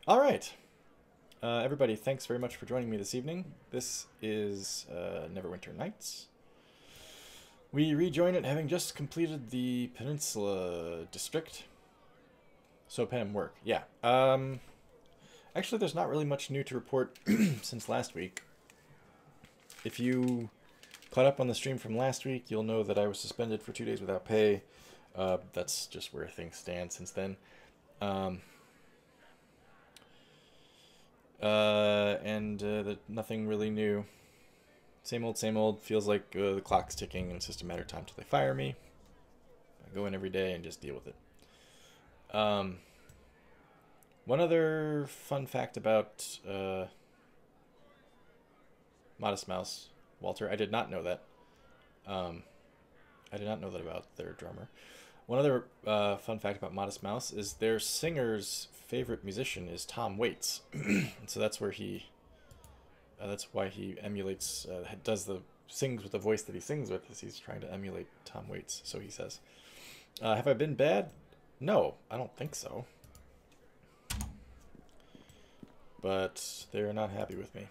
All right. Everybody, thanks very much for joining me this evening. This is Neverwinter Nights. We rejoin it having just completed the Peninsula District. So pen work, yeah. Actually, there's not really much new to report since last week. If you caught up on the stream from last week, you'll know that I was suspended for 2 days without pay. That's just where things stand since then. Nothing really new. Same old. Feels like the clock's ticking and it's just a matter of time till they fire me. I go in every day and just deal with it. One other fun fact about Modest Mouse, Walter. I did not know that. I did not know that about their drummer. One other fun fact about Modest Mouse is their singer's favorite musician is Tom Waits, and so that's where he. That's why he emulates, sings with the voice that he sings with, as he's trying to emulate Tom Waits. So he says, "Have I been bad? No, I don't think so. But they're not happy with me."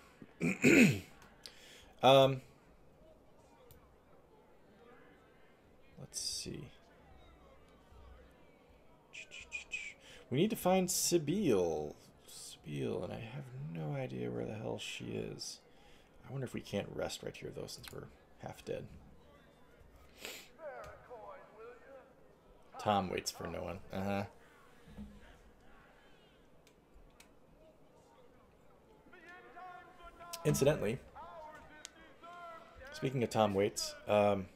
Let's see. We need to find Sibyl. And I have no idea where the hell she is. I wonder if we can't rest right here, though, since we're half dead. Tom waits for no one. Incidentally, speaking of Tom Waits, the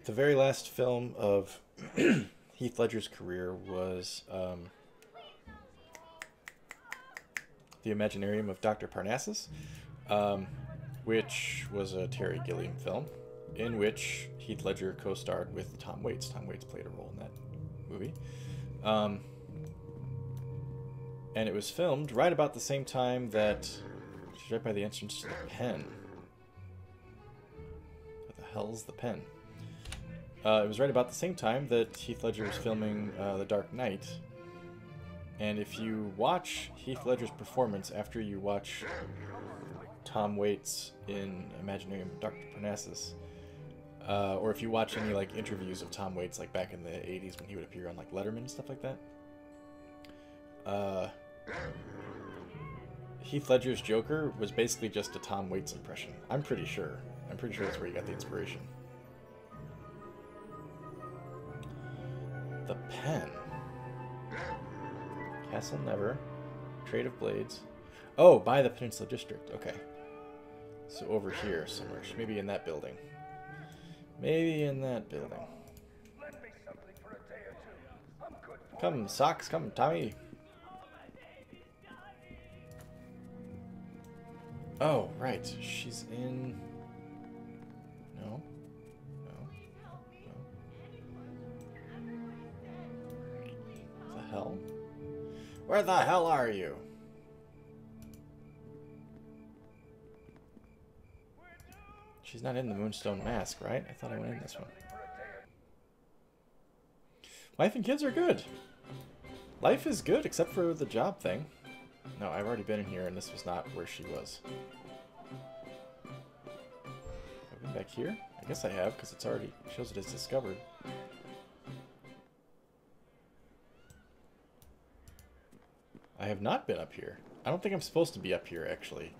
very last film of Heath Ledger's career was The Imaginarium of Dr. Parnassus, which was a Terry Gilliam film in which Heath Ledger co-starred with Tom Waits. Tom Waits played a role in that movie. And it was filmed right about the same time that... She's right by the entrance to the pen. What the hell's the pen? It was right about the same time that Heath Ledger was filming The Dark Knight. And if you watch Heath Ledger's performance after you watch Tom Waits in Imaginarium of Dr. Parnassus, or if you watch any like interviews of Tom Waits like back in the 80s when he would appear on like Letterman and stuff like that, Heath Ledger's Joker was basically just a Tom Waits impression. I'm pretty sure that's where he got the inspiration. The pen. Castle Never. Trade of Blades. Oh, by the Peninsula District. Okay. So over here somewhere. Maybe in that building. Come, Socks. Come, Tommy. Oh, right. She's in... No. The hell? Where the hell are you? She's not in the Moonstone Mask, right? I thought I went in this one. Wife and kids are good. Life is good, except for the job thing. No, I've already been in here, and this was not where she was. I've been back here? I guess I have, because it's already shows it as discovered. I have not been up here. I don't think I'm supposed to be up here, actually.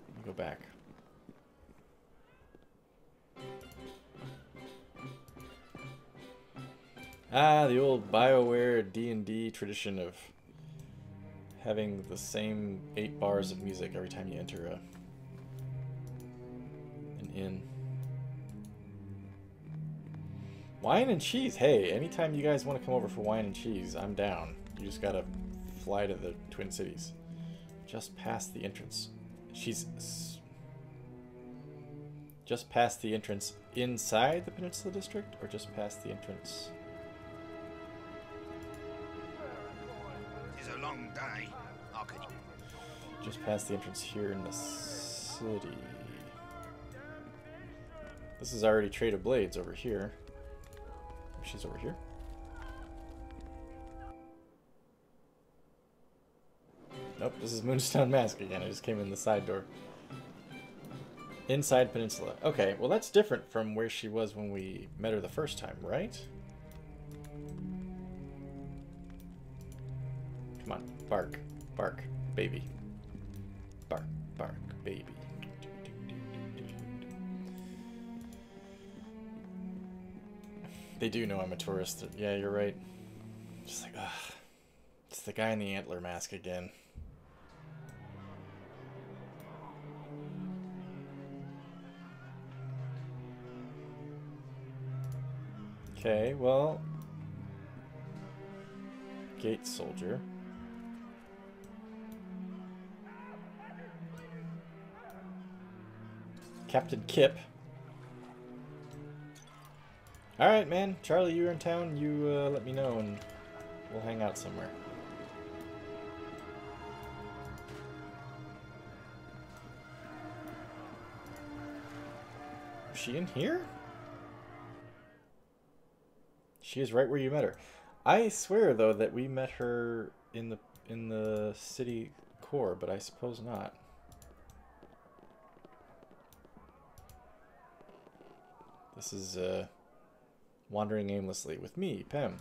Let me go back. Ah, the old BioWare D&D tradition of having the same 8 bars of music every time you enter an inn. Wine and cheese. Hey, anytime you guys want to come over for wine and cheese, I'm down. You just gotta fly to the Twin Cities. Just past the entrance. She's just past the entrance inside the Peninsula District, or just past the entrance? It's a long day. Just past the entrance here in the city. This is already Trade of Blades over here. She's over here. Nope, this is Moonstone Mask again. I just came in the side door. Inside Peninsula. Okay, well that's different from where she was when we met her the first time, right? Come on, bark. Bark, baby. Bark, bark, baby. They do know I'm a tourist. Yeah, you're right. Just like, ugh. It's the guy in the antler mask again. Okay, well... Gate soldier. Captain Kip. Alright, man. Charlie, you're in town. You let me know and we'll hang out somewhere. Is she in here? She is right where you met her. I swear, though, that we met her in the city core, but I suppose not. This is wandering aimlessly with me, Pem.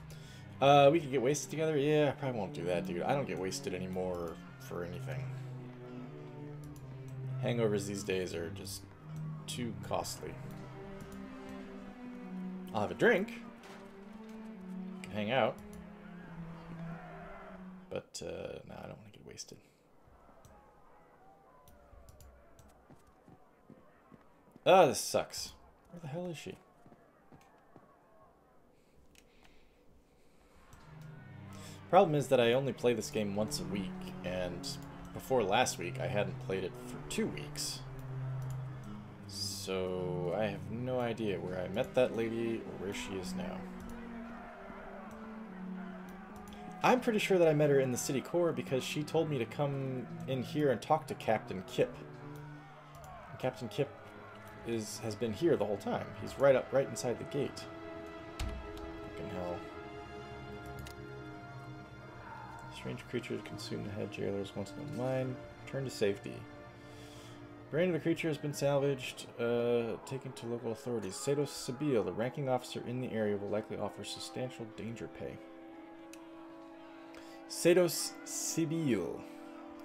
We could get wasted together? Yeah, I probably won't do that, dude. I don't get wasted anymore for anything. Hangovers these days are just too costly. I'll have a drink. Can hang out. But, no, I don't want to get wasted. Ah, this sucks. Where the hell is she? Problem is that I only play this game once a week, and before last week I hadn't played it for 2 weeks. So I have no idea where I met that lady or where she is now. I'm pretty sure that I met her in the city core because she told me to come in here and talk to Captain Kip. And Captain Kip has been here the whole time. He's right inside the gate. Fucking hell. Strange creature to consume the head jailers once in a mine. Return to safety. Brain of the creature has been salvaged, taken to local authorities. Sedos Sibyl, the ranking officer in the area, will likely offer substantial danger pay. Sedos Sibyl.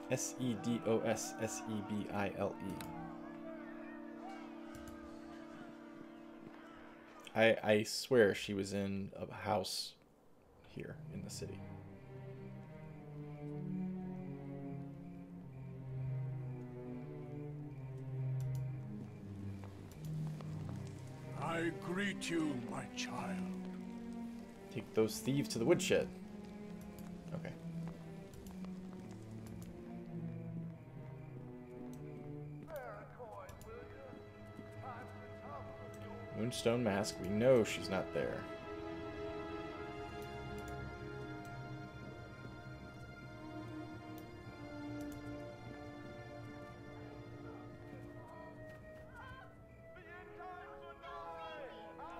S-E-D-O-S-S-E-B-I-L-E. I swear she was in a house here in the city. I greet you, my child. Take those thieves to the woodshed. Okay. Moonstone Mask, we know she's not there.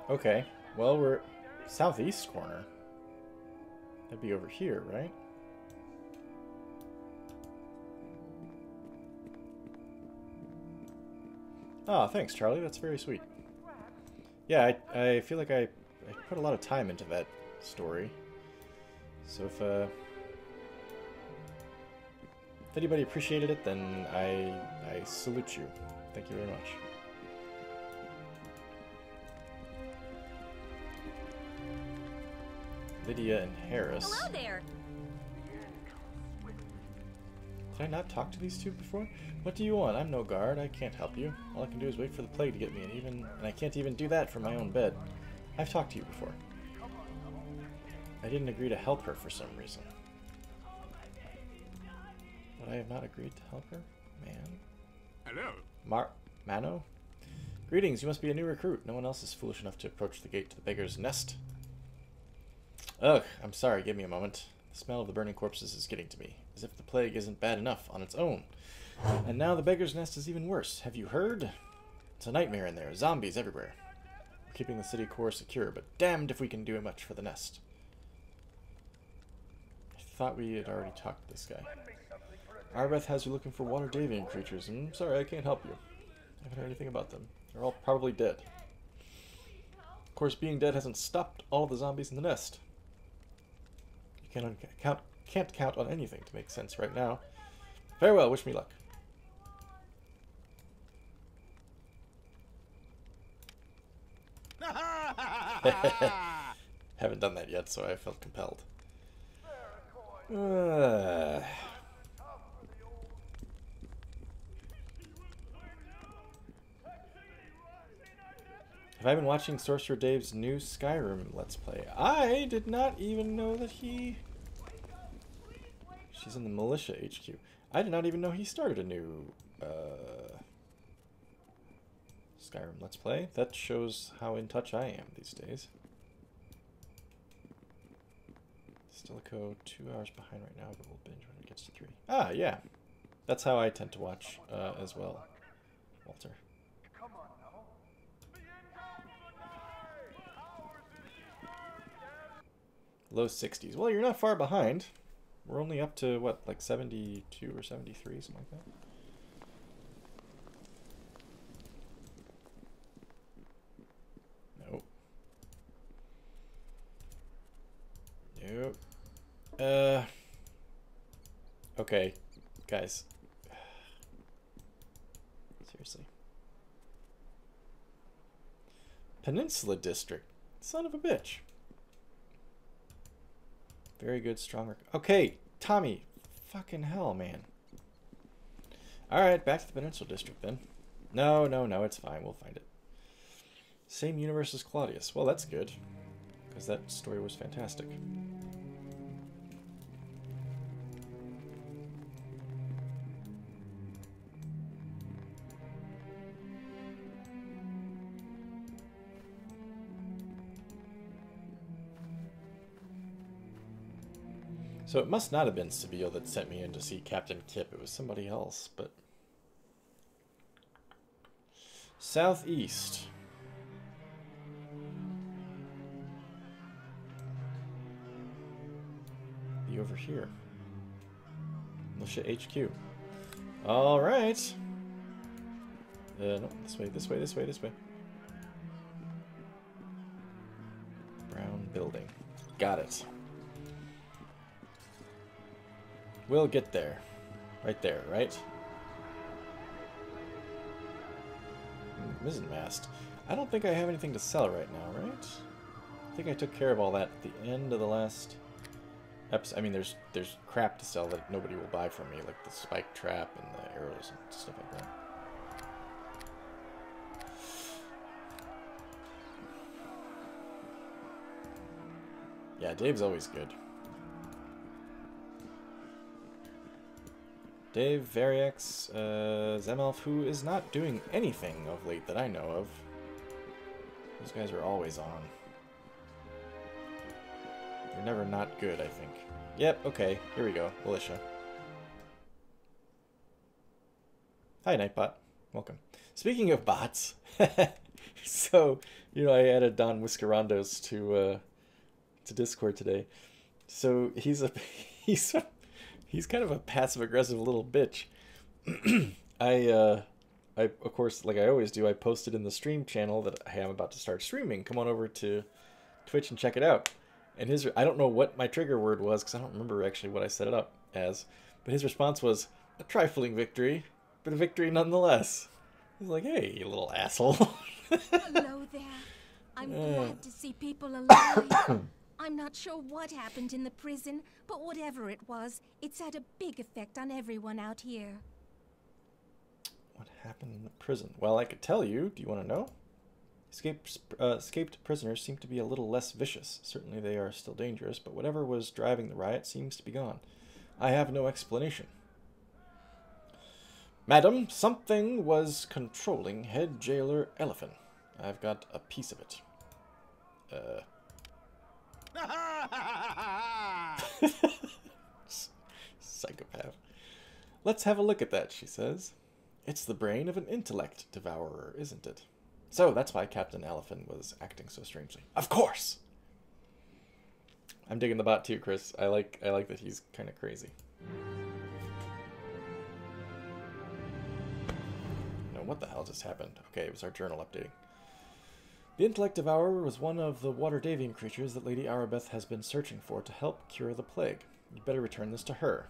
Okay, well, we're southeast corner. That'd be over here, right? Oh, thanks, Charlie. That's very sweet. Yeah, I feel like I put a lot of time into that story. So if anybody appreciated it, then I salute you. Thank you very much. Lydia and Harris. Hello there. Did I not talk to these two before? What do you want? I'm no guard. I can't help you. All I can do is wait for the plague to get me, and I can't even do that from my own bed. I've talked to you before. I didn't agree to help her for some reason. But I have not agreed to help her? Man. Hello. Mano? Greetings, you must be a new recruit. No one else is foolish enough to approach the gate to the Beggars Nest. Ugh, I'm sorry, give me a moment. The smell of the burning corpses is getting to me, as if the plague isn't bad enough on its own. And now the Beggar's Nest is even worse. Have you heard? It's a nightmare in there. Zombies everywhere. We're keeping the city core secure, but damned if we can do much for the nest. I thought we had already talked to this guy. Arbeth has you looking for water Davian creatures. Sorry, I can't help you. I haven't heard anything about them. They're all probably dead. Of course, being dead hasn't stopped all the zombies in the nest. You can't count on anything to make sense right now. Farewell, wish me luck. Haven't done that yet, so I felt compelled. Have I been watching Sorcerer Dave's new Skyrim Let's Play? I did not even know that he... She's in the Militia HQ. I did not even know he started a new Skyrim Let's Play. That shows how in touch I am these days. Stilico, 2 hours behind right now, but we'll binge when it gets to 3. Ah, yeah. That's how I tend to watch as well, Walter. Low 60s. Well, you're not far behind. We're only up to, what, like 72 or 73, something like that. Nope. Nope. Okay, guys. Seriously. Peninsula District. Son of a bitch. Very good, strong. Okay, Tommy. Fucking hell, man. Alright, back to the Peninsula District then. No, it's fine. We'll find it. Same universe as Claudius. Well, that's good. Because that story was fantastic. So it must not have been Seville that sent me in to see Captain Kip. It was somebody else, but... Southeast. Be over here. Militia HQ. Alright. No, this way, this way, this way, this way. Brown building. Got it. We'll get there. Right there, right? Mizzen mast. I don't think I have anything to sell right now, right? I think I took care of all that at the end of the last episode. I mean, there's crap to sell that nobody will buy from me, like the spike trap and the arrows and stuff like that. Yeah, Dave's always good. Dave, Variax, Zemelf, who is not doing anything of late that I know of. Those guys are always on. They're never not good, I think. Yep, okay, here we go. Militia. Hi, Nightbot. Welcome. Speaking of bots, so, you know, I added Don Whiskerandos to Discord today. So he's kind of a passive-aggressive little bitch. I of course, like I always do, I posted in the stream channel that, hey, I'm about to start streaming. Come on over to Twitch and check it out. And I don't know what my trigger word was, because I don't remember actually what I set it up as. But his response was, a trifling victory, but a victory nonetheless. I was like, hey, you little asshole. Hello there. I'm glad to see people alive. I'm not sure what happened in the prison, but whatever it was, it's had a big effect on everyone out here. What happened in the prison? Well, I could tell you. Do you want to know? Escaped prisoners seem to be a little less vicious. Certainly they are still dangerous, but whatever was driving the riot seems to be gone. I have no explanation. Madam, something was controlling head jailer Elephant. I've got a piece of it. Psychopath. Let's have a look at that, she says. It's the brain of an intellect devourer, isn't it? So that's why Captain Elephant was acting so strangely. Of course! I'm digging the bot too, Chris. I like that he's kind of crazy. what the hell just happened. Okay, it was our journal updating. The intellect devourer was one of the water Davian creatures that Lady Arabeth has been searching for to help cure the plague. You better return this to her.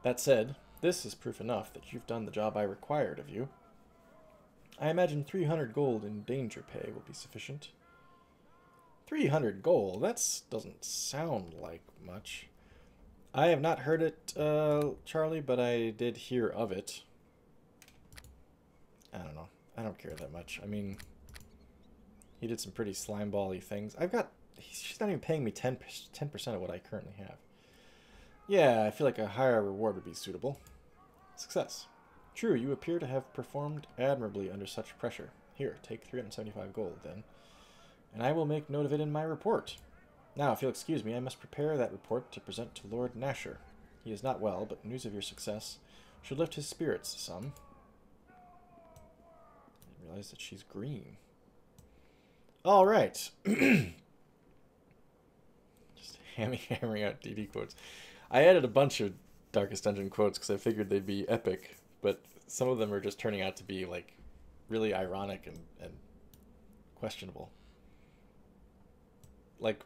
That said, this is proof enough that you've done the job I required of you. I imagine 300 gold in danger pay will be sufficient. 300 gold? That doesn't sound like much. I have not heard it, Charlie, but I did hear of it. I don't know. I don't care that much. I mean, he did some pretty slimeball-y things. She's not even paying me 10% of what I currently have. Yeah, I feel like a higher reward would be suitable. Success. True, you appear to have performed admirably under such pressure. Here, take 375 gold, then. And I will make note of it in my report. Now, if you'll excuse me, I must prepare that report to present to Lord Nasher. He is not well, but news of your success should lift his spirits some. I realize that she's green. All right. Just hammering out DD quotes. I added a bunch of Darkest Dungeon quotes because I figured they'd be epic, but some of them are just turning out to be like really ironic and questionable. Like,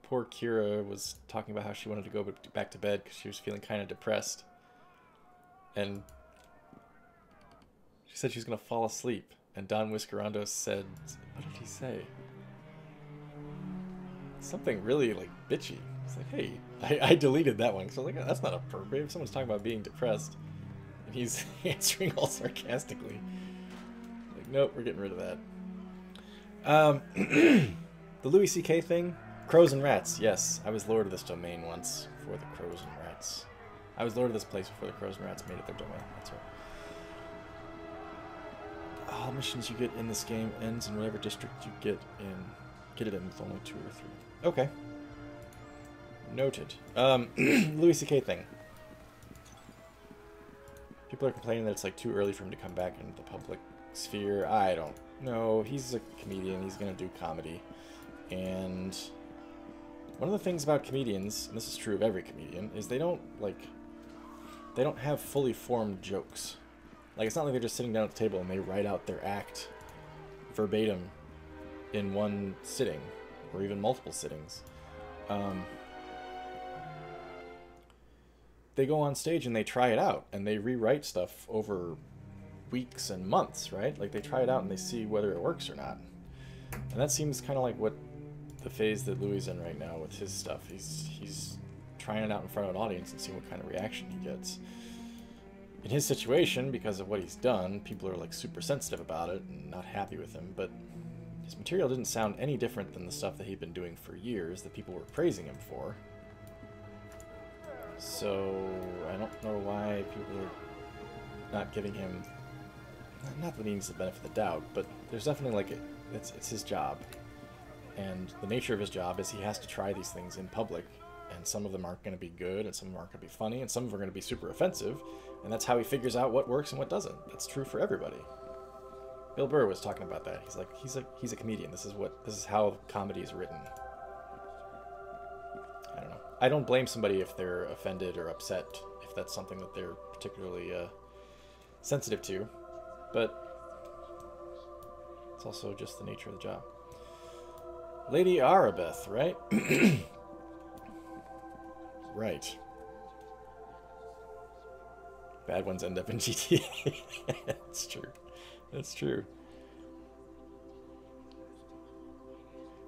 poor Kira was talking about how she wanted to go back to bed because she was feeling kind of depressed. And she said she was going to fall asleep. And Don Whiskerando said, what did he say? Something really, like, bitchy. It's like, hey, I deleted that one. because I was like, oh, that's not appropriate. If someone's talking about being depressed, and he's answering all sarcastically. Like, nope, we're getting rid of that. The Louis C.K. thing, crows and rats. Yes, I was lord of this domain once for the crows and rats. I was lord of this place before the crows and rats made it their domain. That's right. All missions you get in this game ends in whatever district you get it in with only 2 or 3. Okay. Noted. Louis C.K. thing. People are complaining that it's like too early for him to come back into the public sphere. I don't know. He's a comedian. He's gonna do comedy. And one of the things about comedians, and this is true of every comedian, is they don't have fully formed jokes. Like, it's not like they're just sitting down at the table and they write out their act verbatim in one sitting, or even multiple sittings. They go on stage and they try it out, and they rewrite stuff over weeks and months, right? Like, they try it out and they see whether it works or not. And that seems kind of like what the phase that Louis is in right now with his stuff. He's trying it out in front of an audience and seeing what kind of reaction he gets. In his situation, because of what he's done, people are like super sensitive about it and not happy with him, but his material didn't sound any different than the stuff that he'd been doing for years that people were praising him for. So I don't know why people are not giving him, not that he needs the benefit of the doubt, but there's definitely like it's his job. And the nature of his job is he has to try these things in public, and some of them aren't going to be good, and some of them aren't going to be funny, and some of them are going to be super offensive, and that's how he figures out what works and what doesn't. That's true for everybody. Bill Burr was talking about that. He's a comedian. This is how comedy is written. I don't know. I don't blame somebody if they're offended or upset, if that's something that they're particularly sensitive to, but it's also just the nature of the job. Lady Arabeth, right? Right. Bad ones end up in GTA. That's true. That's true.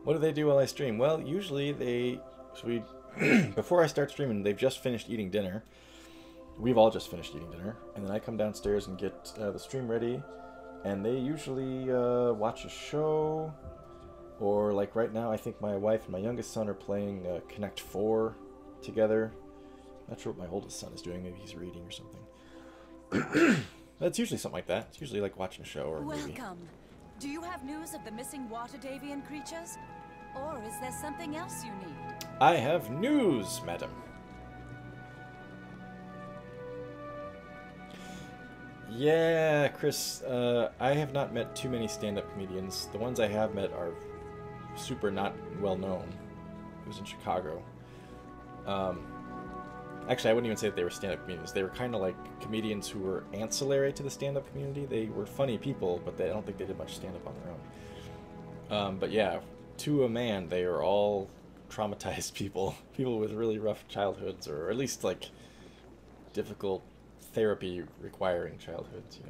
What do they do while I stream? Well, usually before I start streaming, they've just finished eating dinner. We've all just finished eating dinner. And then I come downstairs and get the stream ready. And they usually watch a show. Or like right now, I think my wife and my youngest son are playing Connect 4 together. Not sure what my oldest son is doing. Maybe he's reading or something. That's usually something like that. It's usually like watching a show or a movie. Welcome. Do you have news of the missing water Davian creatures? Or is there something else you need? I have news, madam. Yeah, Chris, I have not met too many stand-up comedians. The ones I have met are super not well known. It was in Chicago. I Actually, I wouldn't even say that they were stand-up comedians. They were kind of like comedians who were ancillary to the stand-up community. They were funny people, but I don't think they did much stand-up on their own. But yeah, to a man, they are all traumatized people. People with really rough childhoods, or at least like difficult therapy requiring childhoods, you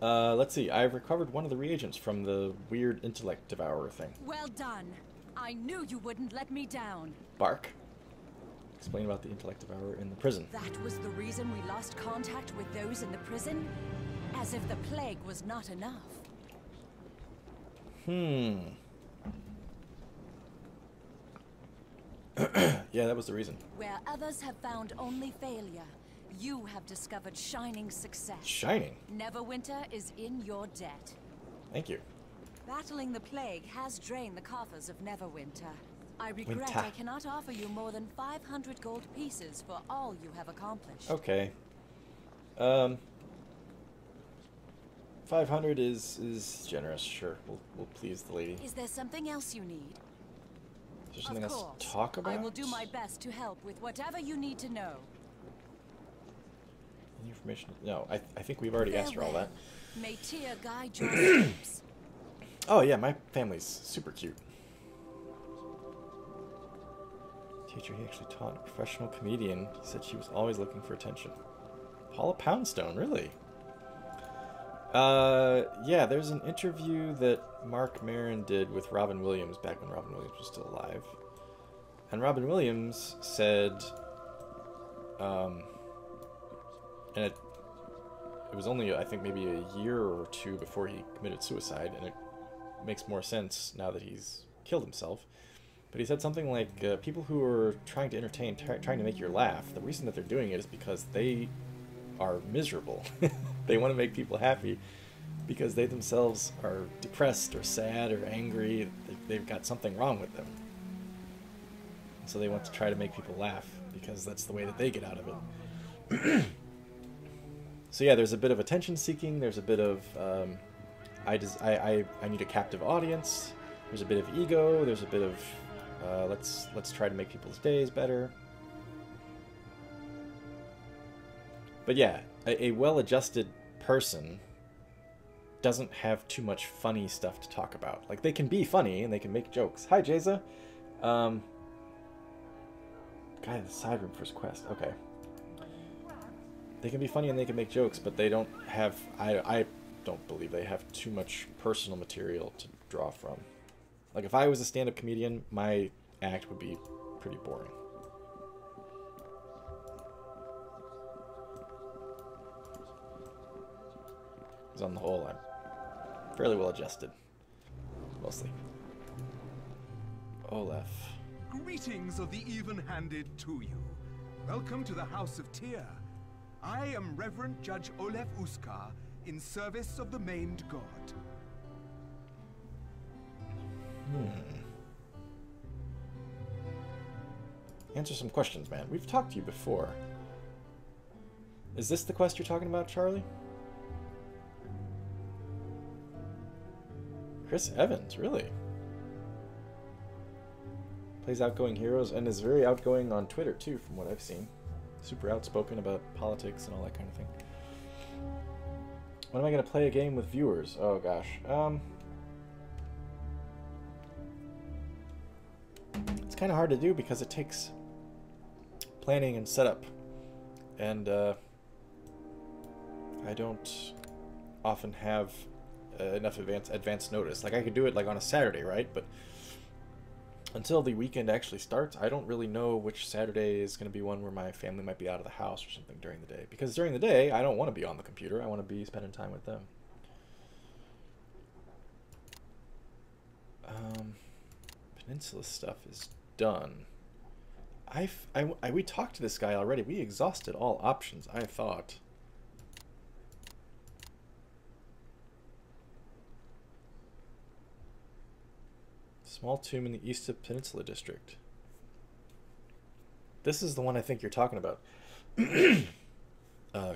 know. Let's see. I've recovered one of the reagents from the weird intellect devourer thing. Well done. I knew you wouldn't let me down. Bark. Explain about the intellect devourer in the prison. That was the reason we lost contact with those in the prison? As if the plague was not enough. Yeah, that was the reason. Where others have found only failure, you have discovered shining success. Shining? Neverwinter is in your debt. Thank you. Battling the plague has drained the coffers of Neverwinter. I regret I cannot offer you more than 500 gold pieces for all you have accomplished. Okay. 500 is generous, sure. We'll please the lady. Is there something else you need? Is there something else to talk about? I will do my best to help with whatever you need to know. Any information? No, I think we've already asked her all that. May Tyr guide your steps. Oh yeah, my family's super cute. Teacher he actually taught, a professional comedian. He said she was always looking for attention. Paula Poundstone, really? Yeah, there's an interview that Mark Maron did with Robin Williams back when Robin Williams was still alive. And Robin Williams said, and it was only, I think, maybe a year or two before he committed suicide, and it makes more sense now that he's killed himself. But he said something like, people who are trying to entertain, trying to make you laugh, the reason that they're doing it is because they are miserable. They want to make people happy because they themselves are depressed or sad or angry. They've got something wrong with them. And so they want to try to make people laugh because that's the way that they get out of it. So yeah, there's a bit of attention seeking. There's a bit of, I need a captive audience. There's a bit of ego. There's a bit of, let's try to make people's days better. But yeah, a well-adjusted person doesn't have too much funny stuff to talk about. Like, they can be funny and they can make jokes. Hi, Jaza. Guy in the side room for his quest. Okay. They can be funny and they can make jokes, but they don't have... I don't believe they have too much personal material to draw from. Like, if I was a stand-up comedian, my act would be pretty boring. Because on the whole, I'm fairly well adjusted. Mostly. Olaf. Greetings of the even-handed to you. Welcome to the House of Tyr. I am Reverend Judge Olaf Uskar, in service of the maimed god. Answer some questions, man. We've talked to you before. Is this the quest you're talking about, Charlie? Chris Evans, really? Plays outgoing heroes and is very outgoing on Twitter, too, from what I've seen. Super outspoken about politics and all that kind of thing. When am I going to play a game with viewers? Oh, gosh. It's kind of hard to do because it takes planning and setup. And I don't often have enough advance notice. Like, I could do it like on a Saturday, right? But until the weekend actually starts, I don't really know which Saturday is going to be one where my family might be out of the house or something during the day. Because during the day, I don't want to be on the computer. I want to be spending time with them. Peninsula stuff is done. We talked to this guy already. We exhausted all options, I thought. Small tomb in the east of Peninsula District. This is the one I think you're talking about.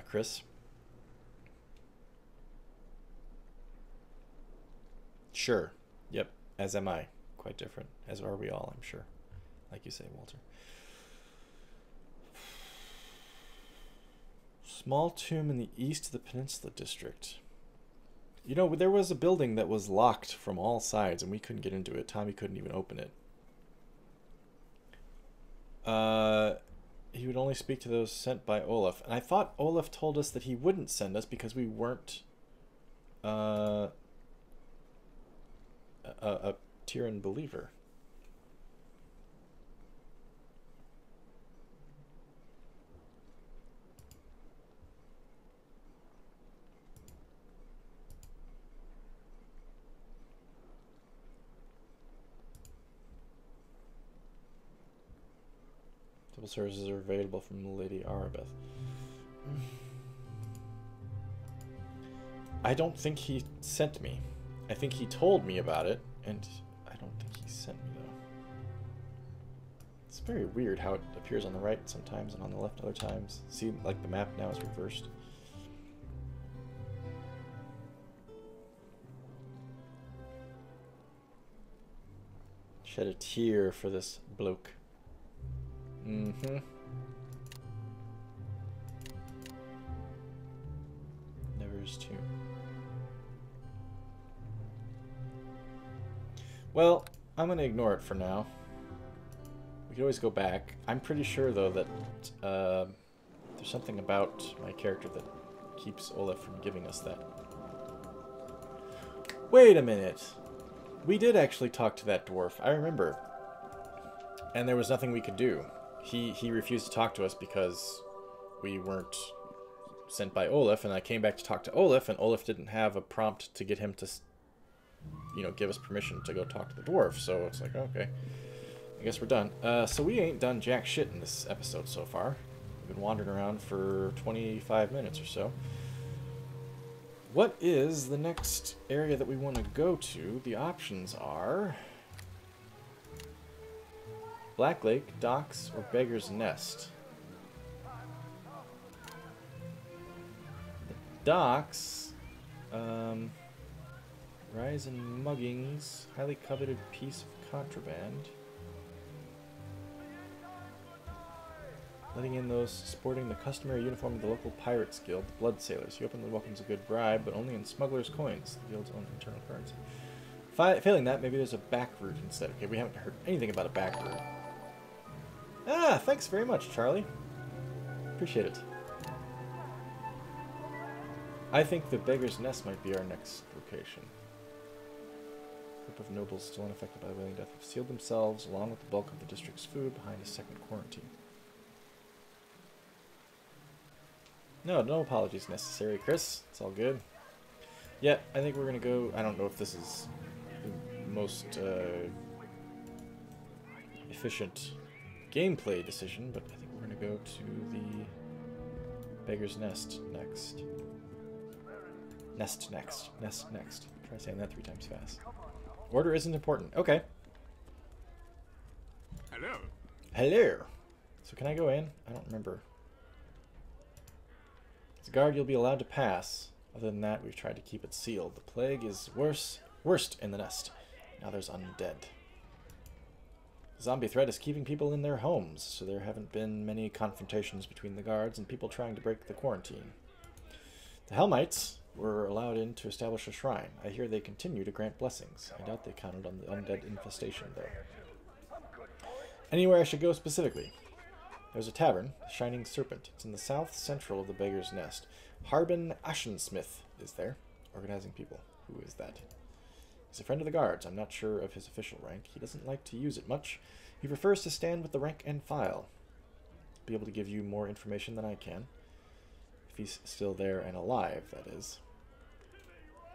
Chris? Sure. Yep. As am I. Quite different. As are we all, I'm sure. Like you say, Walter. Small tomb in the east of the Peninsula District. You know, there was a building that was locked from all sides and we couldn't get into it. Tommy couldn't even open it. He would only speak to those sent by Olaf. And I thought Olaf told us that he wouldn't send us because we weren't a Tyrian believer. Services are available from Lady Arabeth. I don't think he sent me. I think he told me about it, and I don't think he sent me, though. It's very weird how it appears on the right sometimes and on the left other times. See, like the map now is reversed. Shed a tear for this bloke. Mm-hmm. Never's tomb. Well, I'm gonna ignore it for now. We could always go back. I'm pretty sure, though, that there's something about my character that keeps Olaf from giving us that. Wait a minute. We did actually talk to that dwarf. I remember. And there was nothing we could do. He refused to talk to us because we weren't sent by Olaf, and I came back to talk to Olaf, and Olaf didn't have a prompt to get him to, you know, give us permission to go talk to the dwarf, so it's like, okay, I guess we're done. So we ain't done jack shit in this episode so far. We've been wandering around for 25 minutes or so. What is the next area that we want to go to? The options are Black Lake, Docks, or Beggars Nest. The Docks, rise in muggings, highly coveted piece of contraband. Letting in those sporting the customary uniform of the local pirates guild, the Blood Sailors. He openly welcomes a good bribe, but only in smugglers' coins, the guild's own internal currency. Failing that, maybe there's a back route instead. Okay, we haven't heard anything about a back route. Ah, thanks very much, Charlie. Appreciate it. I think the Beggars Nest might be our next location. A group of nobles still unaffected by the Wailing Death have sealed themselves, along with the bulk of the district's food, behind a second quarantine. No apologies necessary, Chris. It's all good. Yeah, I think we're gonna go. I don't know if this is the most efficient gameplay decision, but I think we're gonna go to the Beggar's Nest next. Nest next. Try saying that 3 times fast. Order isn't important. Okay. Hello. So can I go in? I don't remember. As a guard, you'll be allowed to pass. Other than that, we've tried to keep it sealed. The plague is worst in the nest. Now there's undead. The zombie threat is keeping people in their homes, so there haven't been many confrontations between the guards and people trying to break the quarantine. The Helmites were allowed in to establish a shrine. I hear they continue to grant blessings. I doubt they counted on the undead infestation, though. Anywhere I should go specifically? There's a tavern, the Shining Serpent. It's in the south central of the Beggar's Nest. Harbin Ashensmith is there, organizing people. Who is that? He's a friend of the guards. I'm not sure of his official rank. He doesn't like to use it much. He prefers to stand with the rank and file. Be able to give you more information than I can. If he's still there and alive, that is.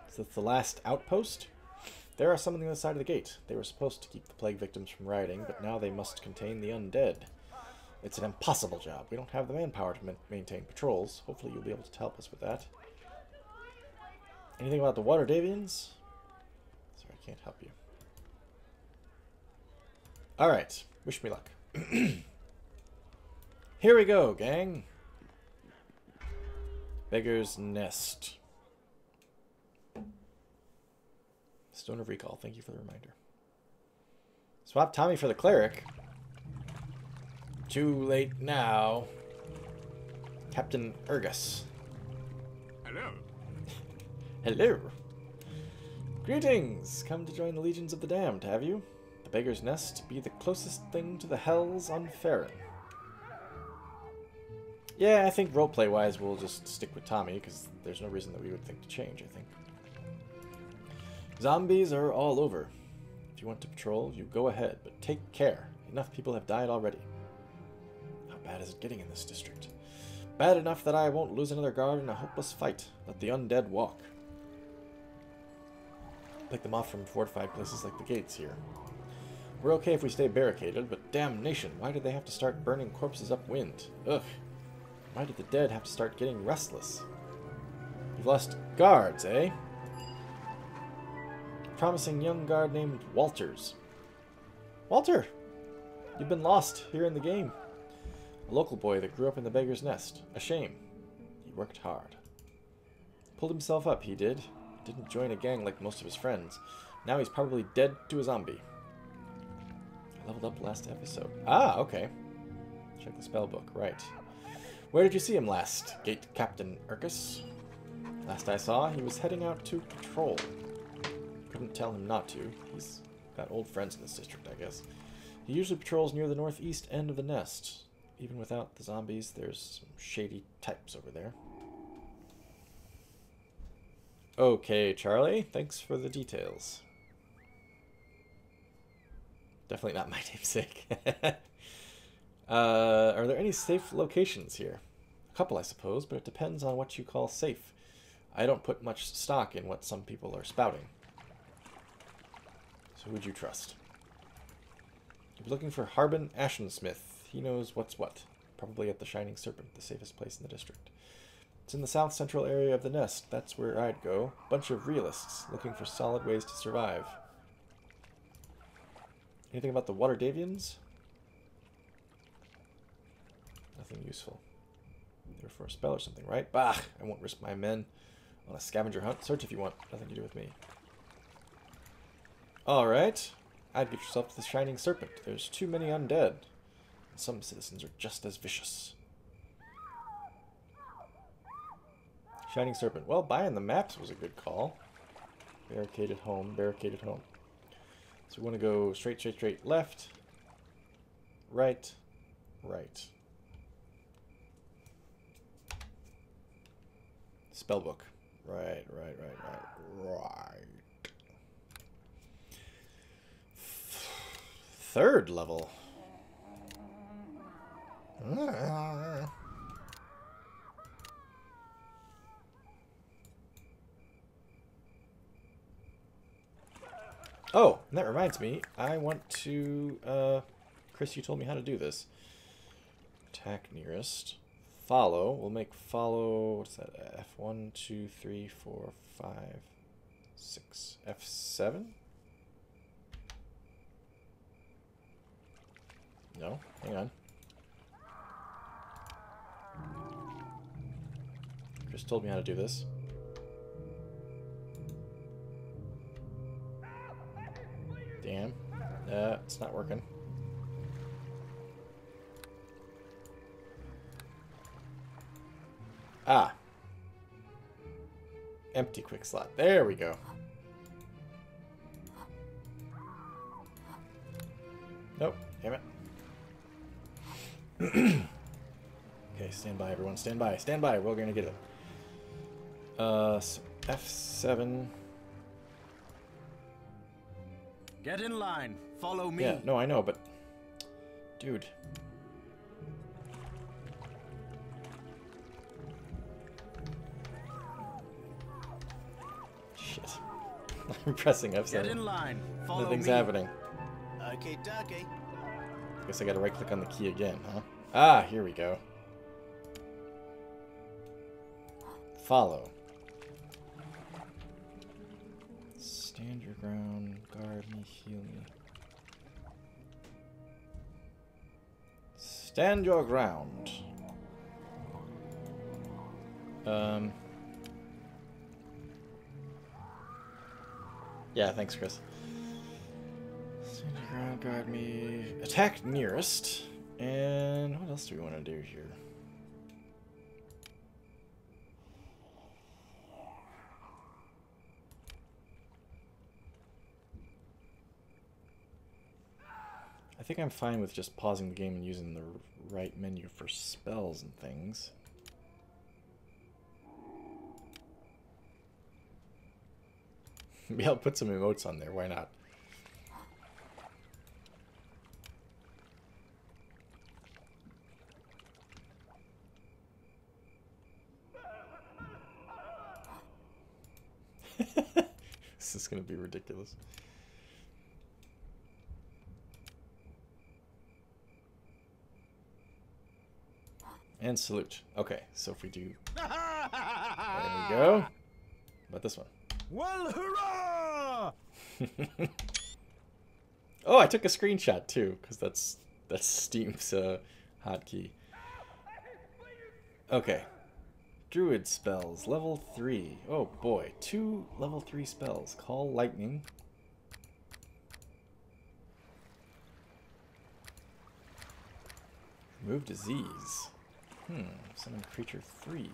So that's the last outpost? There are some on the other side of the gate. They were supposed to keep the plague victims from rioting, but now they must contain the undead. It's an impossible job. We don't have the manpower to maintain patrols. Hopefully you'll be able to help us with that. Anything about the Water Davians? Sorry, I can't help you. Alright. Wish me luck. Here we go, gang. Beggar's Nest. Stone of Recall. Thank you for the reminder. Swap Tommy for the Cleric. Too late now. Captain Burgas. Hello. Hello. Greetings! Come to join the Legions of the Damned, have you? The Beggars Nest be the closest thing to the hells on Farron. Yeah, I think roleplay-wise we'll just stick with Tommy, because there's no reason that we would think to change, I think. Zombies are all over. If you want to patrol, you go ahead, but take care. Enough people have died already. How bad is it getting in this district? Bad enough that I won't lose another guard in a hopeless fight. Let the undead walk. Pick them off from fortified places like the gates here. We're okay if we stay barricaded, but damnation, why did they have to start burning corpses upwind? Ugh. Why did the dead have to start getting restless? You've lost guards, eh? Promising young guard named Walters. Walter! You've been lost here in the game. A local boy that grew up in the Beggars Nest. A shame. He worked hard. Pulled himself up, he did. Didn't join a gang like most of his friends. Now he's probably dead to a zombie. I leveled up last episode. Ah, okay. Check the spell book. Right. Where did you see him last, Gate Captain Burgas? Last I saw, he was heading out to patrol. Couldn't tell him not to. He's got old friends in this district, I guess. He usually patrols near the northeast end of the nest. Even without the zombies, there's some shady types over there. Okay, Charlie. Thanks for the details. Definitely not my namesake. Are there any safe locations here? A couple, I suppose, but it depends on what you call safe. I don't put much stock in what some people are spouting. So who'd you trust? You're looking for Harbin Ashensmith. He knows what's what. Probably at the Shining Serpent, the safest place in the district. It's in the south central area of the nest. That's where I'd go. Bunch of realists looking for solid ways to survive. Anything about the Waterdavians? Nothing useful. They're for a spell or something, right? Bah! I won't risk my men on a scavenger hunt. Search if you want. Nothing to do with me. Alright. I'd get yourself to the Shining Serpent. There's too many undead. And some citizens are just as vicious. Shining Serpent. Well, buying the maps was a good call. Barricaded home, barricaded home. So we want to go straight, straight, straight, left, right, right. Spellbook. Right, right, right, right, right. Third level. Oh, and that reminds me, I want to, Chris, you told me how to do this. Attack nearest. Follow. We'll make follow, what's that, F1, 2, 3, 4, 5, 6, F7? No, hang on. Chris told me how to do this. Damn. It's not working. Ah. Empty quick slot. There we go. Nope. Damn it. Okay, stand by, everyone. Stand by. Stand by. We're gonna get it. So F7. Get in line. Follow me. Yeah, no, I know, but... Dude. Shit. I'm pressing F7. Get in line. Follow Nothing's me. happening. Okay, dokie. Guess I gotta right-click on the key again, huh? Ah, here we go. Follow. Stand your ground, guard me, heal me. Stand your ground. Yeah, thanks, Chris. Stand your ground, guard me. Attack nearest. And what else do we want to do here? think I'm fine with just pausing the game and using the right menu for spells and things. Maybe I'll put some emotes on there, why not? This is going to be ridiculous. And salute. Okay, so if we do... There we go. How about this one? Well, hurrah! Oh, I took a screenshot too, because that's Steam's hotkey. Okay. Druid spells, level 3. Oh boy, 2 level 3 spells. Call Lightning. Remove Disease. Summon Creature 3.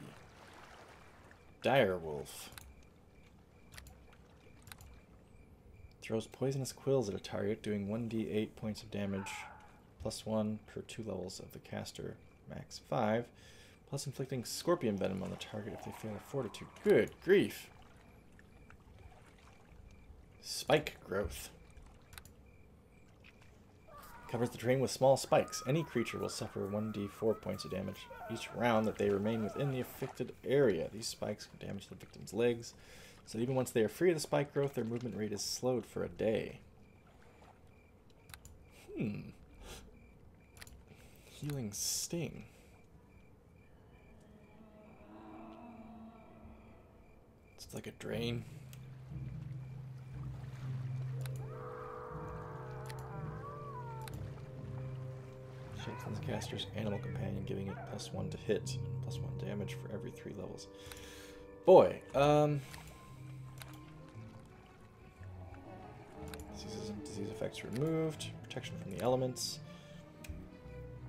Direwolf. Throws poisonous quills at a target, doing 1d8 points of damage, +1 per 2 levels of the caster, max 5, plus inflicting scorpion venom on the target if they fail a fortitude. Good grief! Spike growth. Covers the terrain with small spikes. Any creature will suffer 1d4 points of damage each round that they remain within the affected area. These spikes can damage the victim's legs, so that even once they are free of the spike growth, their movement rate is slowed for a day. Healing Sting. It's like a drain. Strengthens the caster's animal companion, giving it +1 to hit and +1 damage for every 3 levels. Boy, disease effects removed, protection from the elements,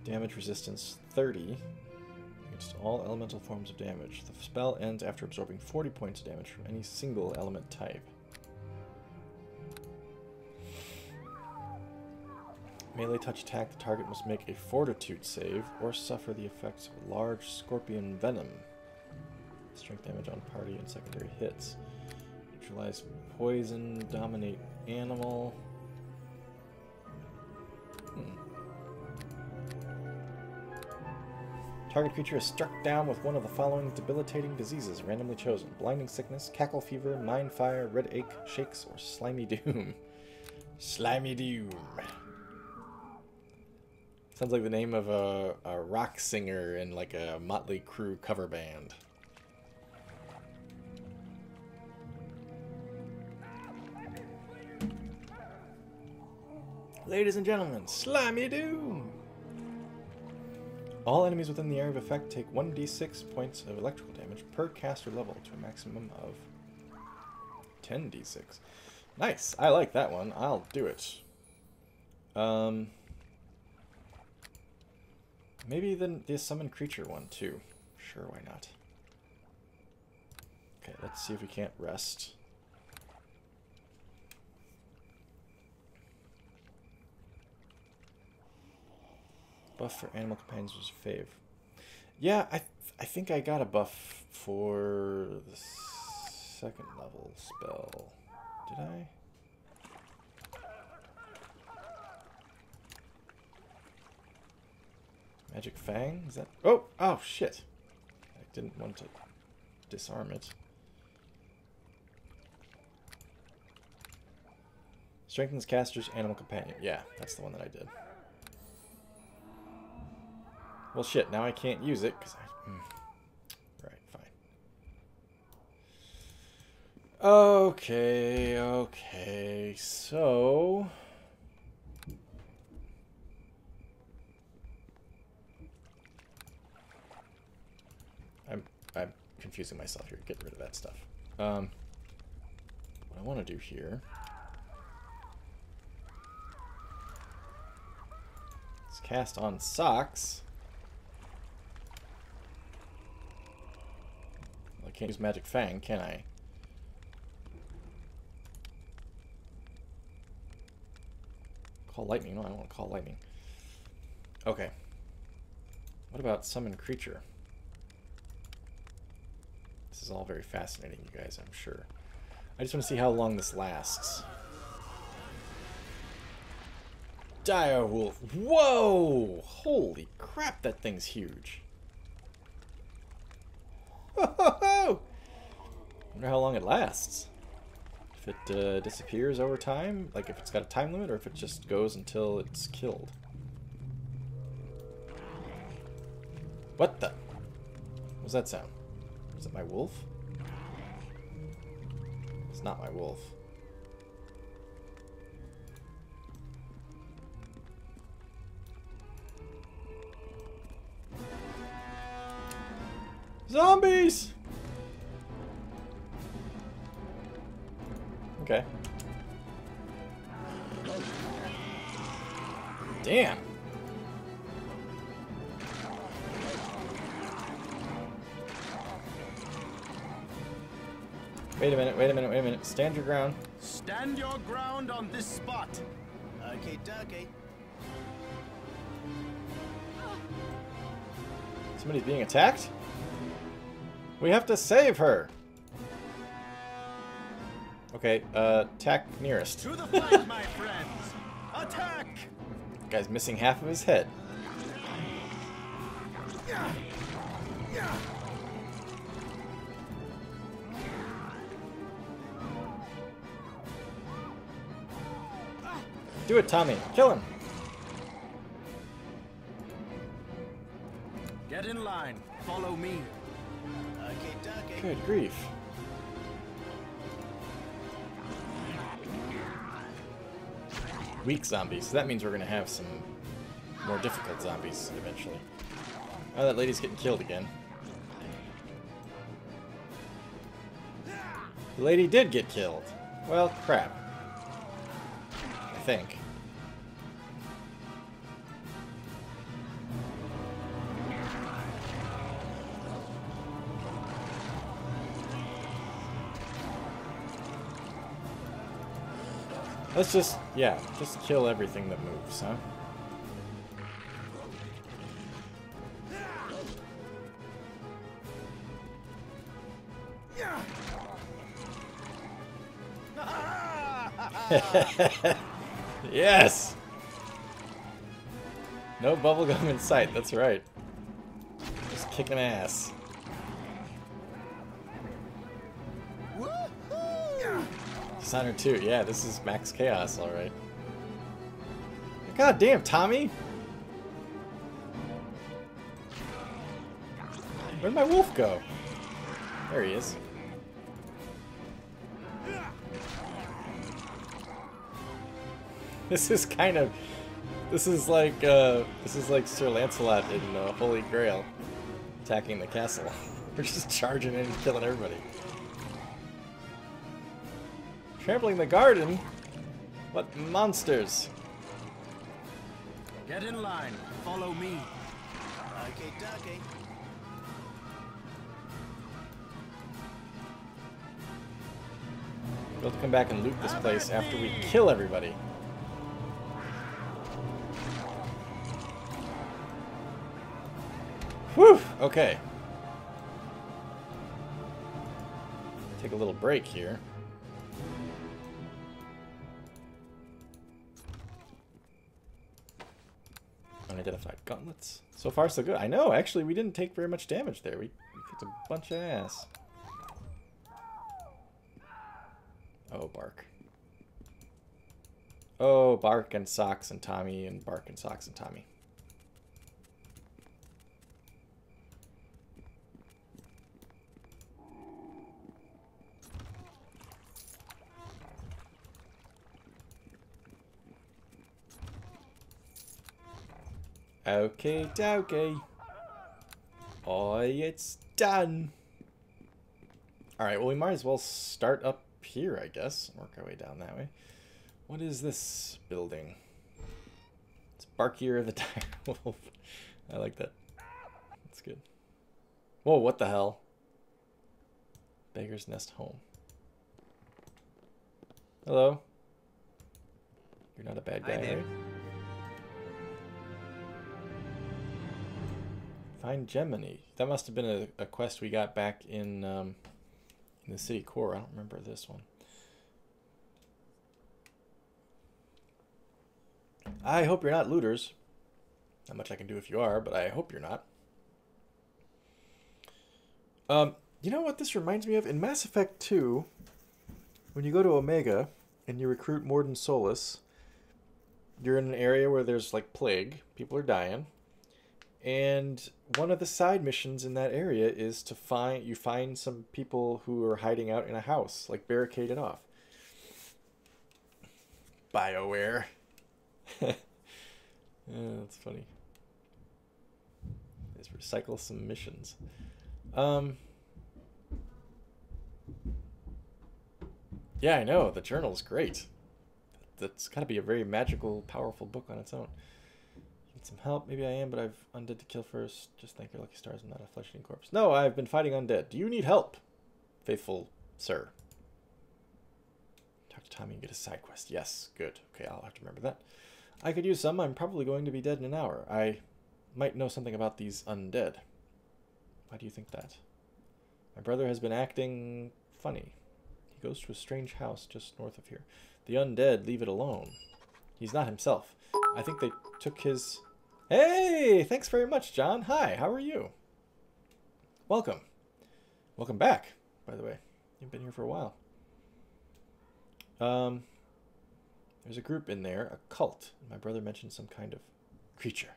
damage resistance 30 against all elemental forms of damage. The spell ends after absorbing 40 points of damage from any single element type. Melee touch attack, the target must make a fortitude save or suffer the effects of large scorpion venom. Strength damage on party and secondary hits. Neutralize poison, dominate animal. Target creature is struck down with one of the following debilitating diseases randomly chosen: blinding sickness, cackle fever, mind fire, red ache, shakes, or slimy doom. Slimy doom. Sounds like the name of a rock singer in like a Motley Crue cover band. Ladies and gentlemen, Slimy Doom! All enemies within the area of effect take 1d6 points of electrical damage per caster level to a maximum of 10d6. Nice! I like that one. I'll do it. Maybe the summon creature one too. Sure, why not? Okay, let's see if we can't rest. Buff for animal companions was fave. Yeah, I think I got a buff for the second level spell. Did I? Magic Fang? Is that... Oh! Oh, shit! I didn't want to disarm it. Strengthens caster's animal companion. Yeah, that's the one that I did. Well, shit, now I can't use it, because I... Right, fine. Okay, so... I'm confusing myself here. Get rid of that stuff. What I want to do here is cast on socks. Well, I can't use Magic Fang, can I? Call lightning. No, I don't want to call lightning. Okay. What about summon creature? This is all very fascinating, you guys, I'm sure. I just want to see how long this lasts. Direwolf. Whoa! Holy crap, that thing's huge. Whoa! Wonder how long it lasts. If it disappears over time, like if it's got a time limit, or if it just goes until it's killed. What the? What was that sound? Is it my wolf? It's not my wolf. Zombies! Okay. Damn. Wait a minute, wait a minute, wait a minute. Stand your ground. Stand your ground on this spot. Okay, dokie. Somebody's being attacked? We have to save her. Okay, attack nearest. To the fight, my friends. Attack! Guy's missing half of his head. Do it, Tommy. Kill him. Get in line. Follow me. Okay, dokie. Good grief. Weak zombies. So that means we're going to have some more difficult zombies eventually. Oh, that lady's getting killed again. The lady did get killed. Well, crap. I think. Let's just, yeah, just kill everything that moves, huh? Yes! No bubblegum in sight, that's right. Just kicking ass. Dishonor 2, yeah, this is max chaos, alright. God damn, Tommy! Where'd my wolf go? There he is. This is kind of... This is like Sir Lancelot in Holy Grail attacking the castle. We're just charging in and killing everybody. Trampling the garden? What monsters? Get in line. Follow me. Okay, dokie. We'll have to come back and loot this place after we kill everybody. Whew! Okay. Take a little break here. Unidentified gauntlets. So far, so good. I know, actually, we didn't take very much damage there. We kicked a bunch of ass. Oh, Bark. Oh, Bark and Socks and Tommy and Bark and Socks and Tommy. Okay, dokie. Oh, it's done. Alright, well, we might as well start up here, I guess. Work our way down that way. What is this building? It's Barkier the Direwolf. I like that. That's good. Whoa, what the hell? Beggars Nest home. Hello. You're not a bad guy, right? Find Gemini. That must have been a quest we got back in the city core. I don't remember this one. I hope you're not looters. Not much I can do if you are, but I hope you're not. You know what this reminds me of? In Mass Effect 2, when you go to Omega and you recruit Morden Solus, you're in an area where there's like plague. People are dying. And one of the side missions in that area is to find some people who are hiding out in a house, like barricaded off. BioWare. Yeah, that's funny. Let's recycle some missions. Yeah, I know. The journal's great. That's got to be a very magical, powerful book on its own. Need some help? Maybe I am, but I've undead to kill first. Just thank your lucky stars I'm not a flesh-eating corpse. No, I've been fighting undead. Do you need help, faithful sir? Talk to Tommy and get a side quest. Yes, good. Okay, I'll have to remember that. I could use some. I'm probably going to be dead in an hour. I might know something about these undead. Why do you think that? My brother has been acting funny. He goes to a strange house just north of here. The undead leave it alone. He's not himself. I think they took his... Hey! Thanks very much, John. Hi, how are you? Welcome. Welcome back, by the way. You've been here for a while. There's a group in there, a cult. My brother mentioned some kind of creature.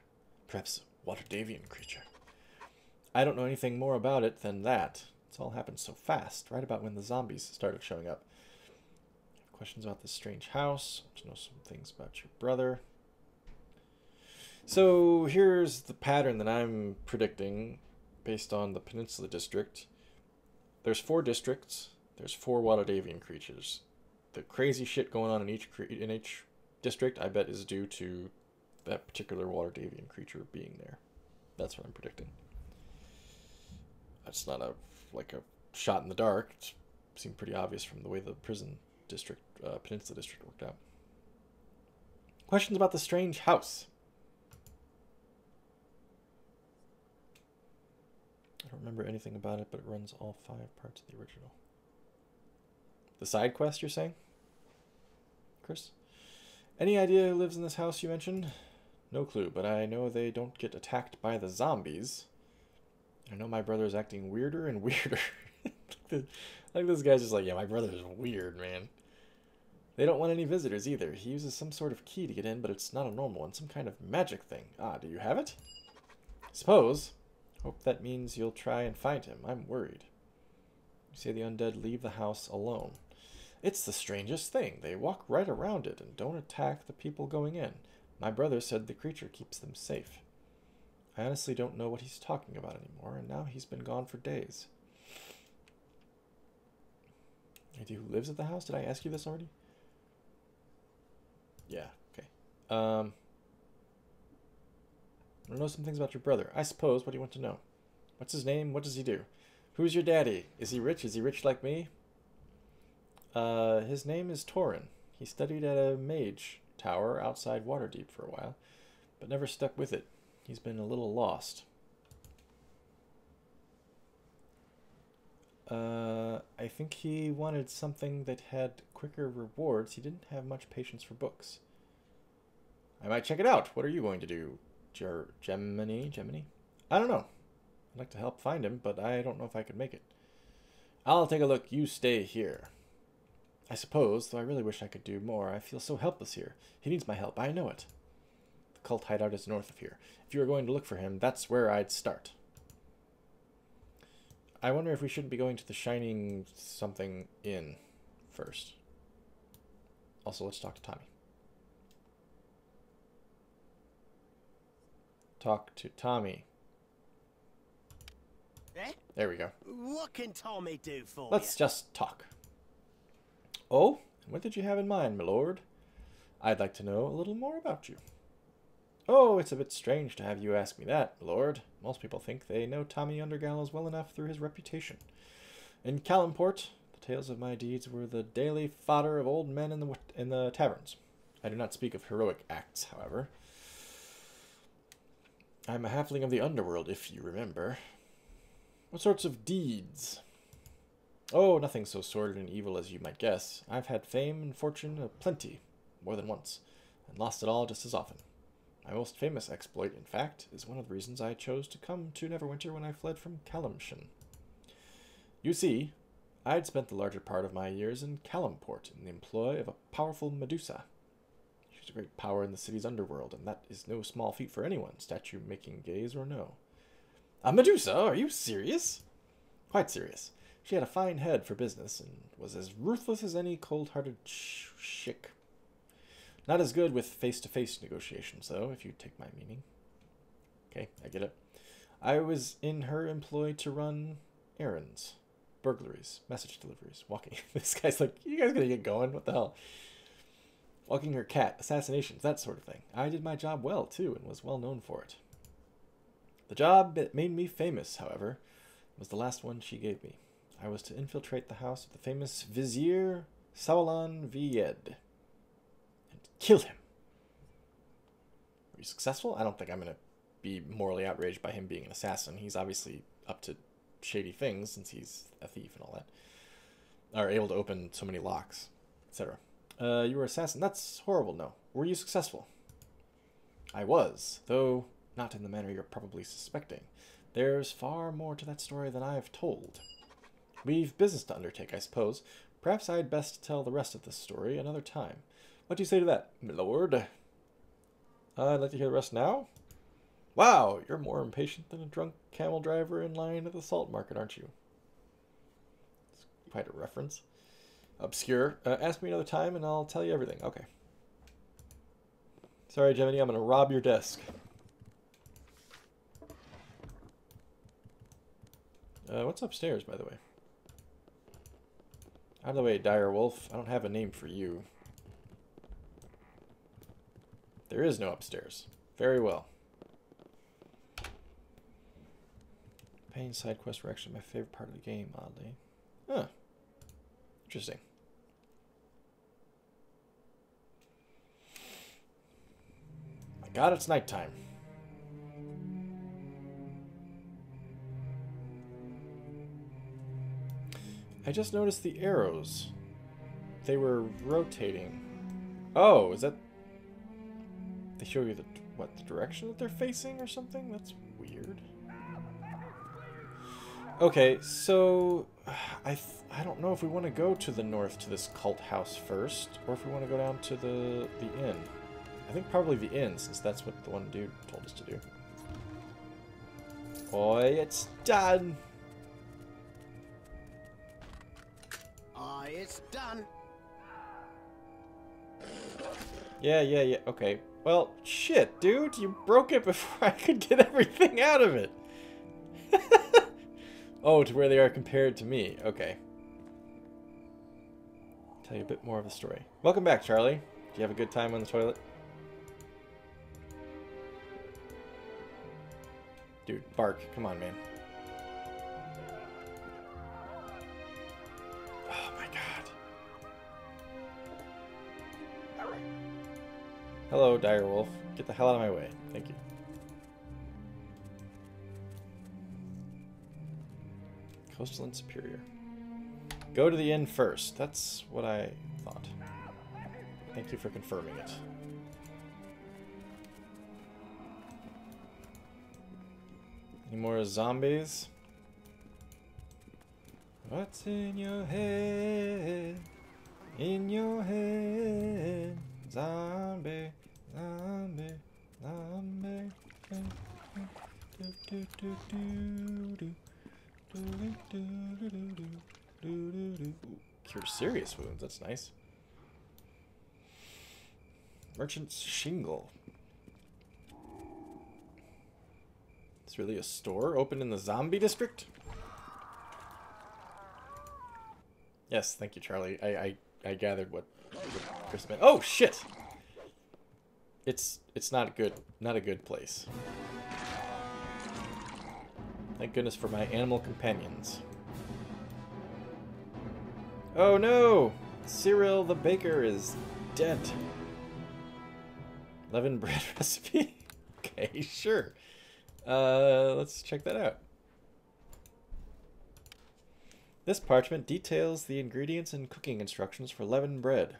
Perhaps a Waterdavian creature. I don't know anything more about it than that. It's all happened so fast, right about when the zombies started showing up. Questions about this strange house. Want to know some things about your brother. So here's the pattern that I'm predicting based on the Peninsula District. There's 4 districts. There's 4 Waterdavian creatures. The crazy shit going on in each district, I bet, is due to that particular Waterdavian creature being there. That's what I'm predicting. That's not a shot in the dark. It seemed pretty obvious from the way the prison district, Peninsula District worked out. Questions about the strange house. I don't remember anything about it, but it runs all 5 parts of the original. The side quest, you're saying? Chris? Any idea who lives in this house you mentioned? No clue, but I know they don't get attacked by the zombies. I know my brother is acting weirder and weirder. Like this guy's just like, yeah, my brother is weird, man. They don't want any visitors either. He uses some sort of key to get in, but it's not a normal one. Some kind of magic thing. Ah, do you have it? Suppose. Hope that means you'll try and find him. I'm worried. You say the undead leave the house alone. It's the strangest thing. They walk right around it and don't attack the people going in. My brother said the creature keeps them safe. I honestly don't know what he's talking about anymore, and now he's been gone for days. Idea who lives at the house? Did I ask you this already? Yeah, okay. I want to know some things about your brother. I suppose. What do you want to know? What's his name? What does he do? Who's your daddy? Is he rich? Is he rich like me? His name is Torin. He studied at a mage tower outside Waterdeep for a while, but never stuck with it. He's been a little lost. I think he wanted something that had quicker rewards. He didn't have much patience for books. I might check it out. What are you going to do, Gemini? I don't know. I'd like to help find him, but I don't know if I could make it. I'll take a look. You stay here. I suppose, though I really wish I could do more. I feel so helpless here. He needs my help. I know it. The cult hideout is north of here. If you were going to look for him, that's where I'd start. I wonder if we shouldn't be going to the Shining something Inn first. Also, let's talk to Tommy. Talk to Tommy. Eh? There we go. What can Tommy do for Let's just talk. Oh, what did you have in mind, my lord? I'd like to know a little more about you. Oh, it's a bit strange to have you ask me that, my lord. Most people think they know Tommy Undergallows well enough through his reputation. In Calimport, the tales of my deeds were the daily fodder of old men in the taverns. I do not speak of heroic acts, however. I'm a halfling of the underworld, if you remember. What sorts of deeds? Oh, nothing so sordid and evil as you might guess. I've had fame and fortune aplenty, more than once, and lost it all just as often. My most famous exploit, in fact, is one of the reasons I chose to come to Neverwinter when I fled from Calamshan. You see, I'd spent the larger part of my years in Calamport in the employ of a powerful Medusa. She's a great power in the city's underworld, and that is no small feat for anyone, statue-making gaze or no. A Medusa? Are you serious? Quite serious. She had a fine head for business, and was as ruthless as any cold-hearted chick. Not as good with face-to-face negotiations, though, if you take my meaning. Okay, I get it. I was in her employ to run errands. Burglaries, message deliveries, walking. This guy's like, you guys gonna get going? What the hell? Walking her cat, assassinations, that sort of thing. I did my job well, too, and was well known for it. The job that made me famous, however, was the last one she gave me. I was to infiltrate the house of the famous Vizier Sawalan Vied and kill him. Were you successful? I don't think I'm going to be morally outraged by him being an assassin. He's obviously up to shady things since he's a thief and all that. Or able to open so many locks, etc. You were assassin. That's horrible, no. Were you successful? I was, though not in the manner you're probably suspecting. There's far more to that story than I've told. We've business to undertake, I suppose. Perhaps I'd best tell the rest of this story another time. What do you say to that, my lord? I'd like to hear the rest now. Wow, you're more impatient than a drunk camel driver in line at the salt market, aren't you? It's quite a reference. Obscure. Ask me another time and I'll tell you everything. Okay. Sorry, Gemini, I'm going to rob your desk. What's upstairs, by the way? Out of the way, Direwolf. I don't have a name for you. There is no upstairs. Very well. Paying side quests were actually my favorite part of the game, oddly. Huh. Interesting. My god, it's nighttime. I just noticed the arrows. They were rotating. Oh, is that... They show you the direction that they're facing or something? That's weird. Okay, so... I don't know if we want to go to the north to this cult house first, or if we want to go down to the inn. I think probably the inn, since that's what the one dude told us to do. Boy, it's done! It's done. Yeah, okay. Well, shit, dude, you broke it before I could get everything out of it. Oh, to where they are compared to me. Okay. Tell you a bit more of the story. Welcome back, Charlie. Did you have a good time on the toilet? Dude, bark. Come on, man. Oh my god. Hello, Direwolf. Get the hell out of my way. Thank you. Coastal and Superior. Go to the inn first. That's what I thought. Thank you for confirming it. Any more zombies? What's in your head? In your head? Zombie, zombie, zombie. Cure serious wounds, that's nice. Merchant's Shingle. It's really a store open in the zombie district? Yes, thank you, Charlie. I gathered what Chris meant. Oh shit! It's not good. Not a good place. Thank goodness for my animal companions. Oh no! Cyril the baker is dead. Leavened bread recipe? Okay, sure. Let's check that out. This parchment details the ingredients and cooking instructions for leavened bread.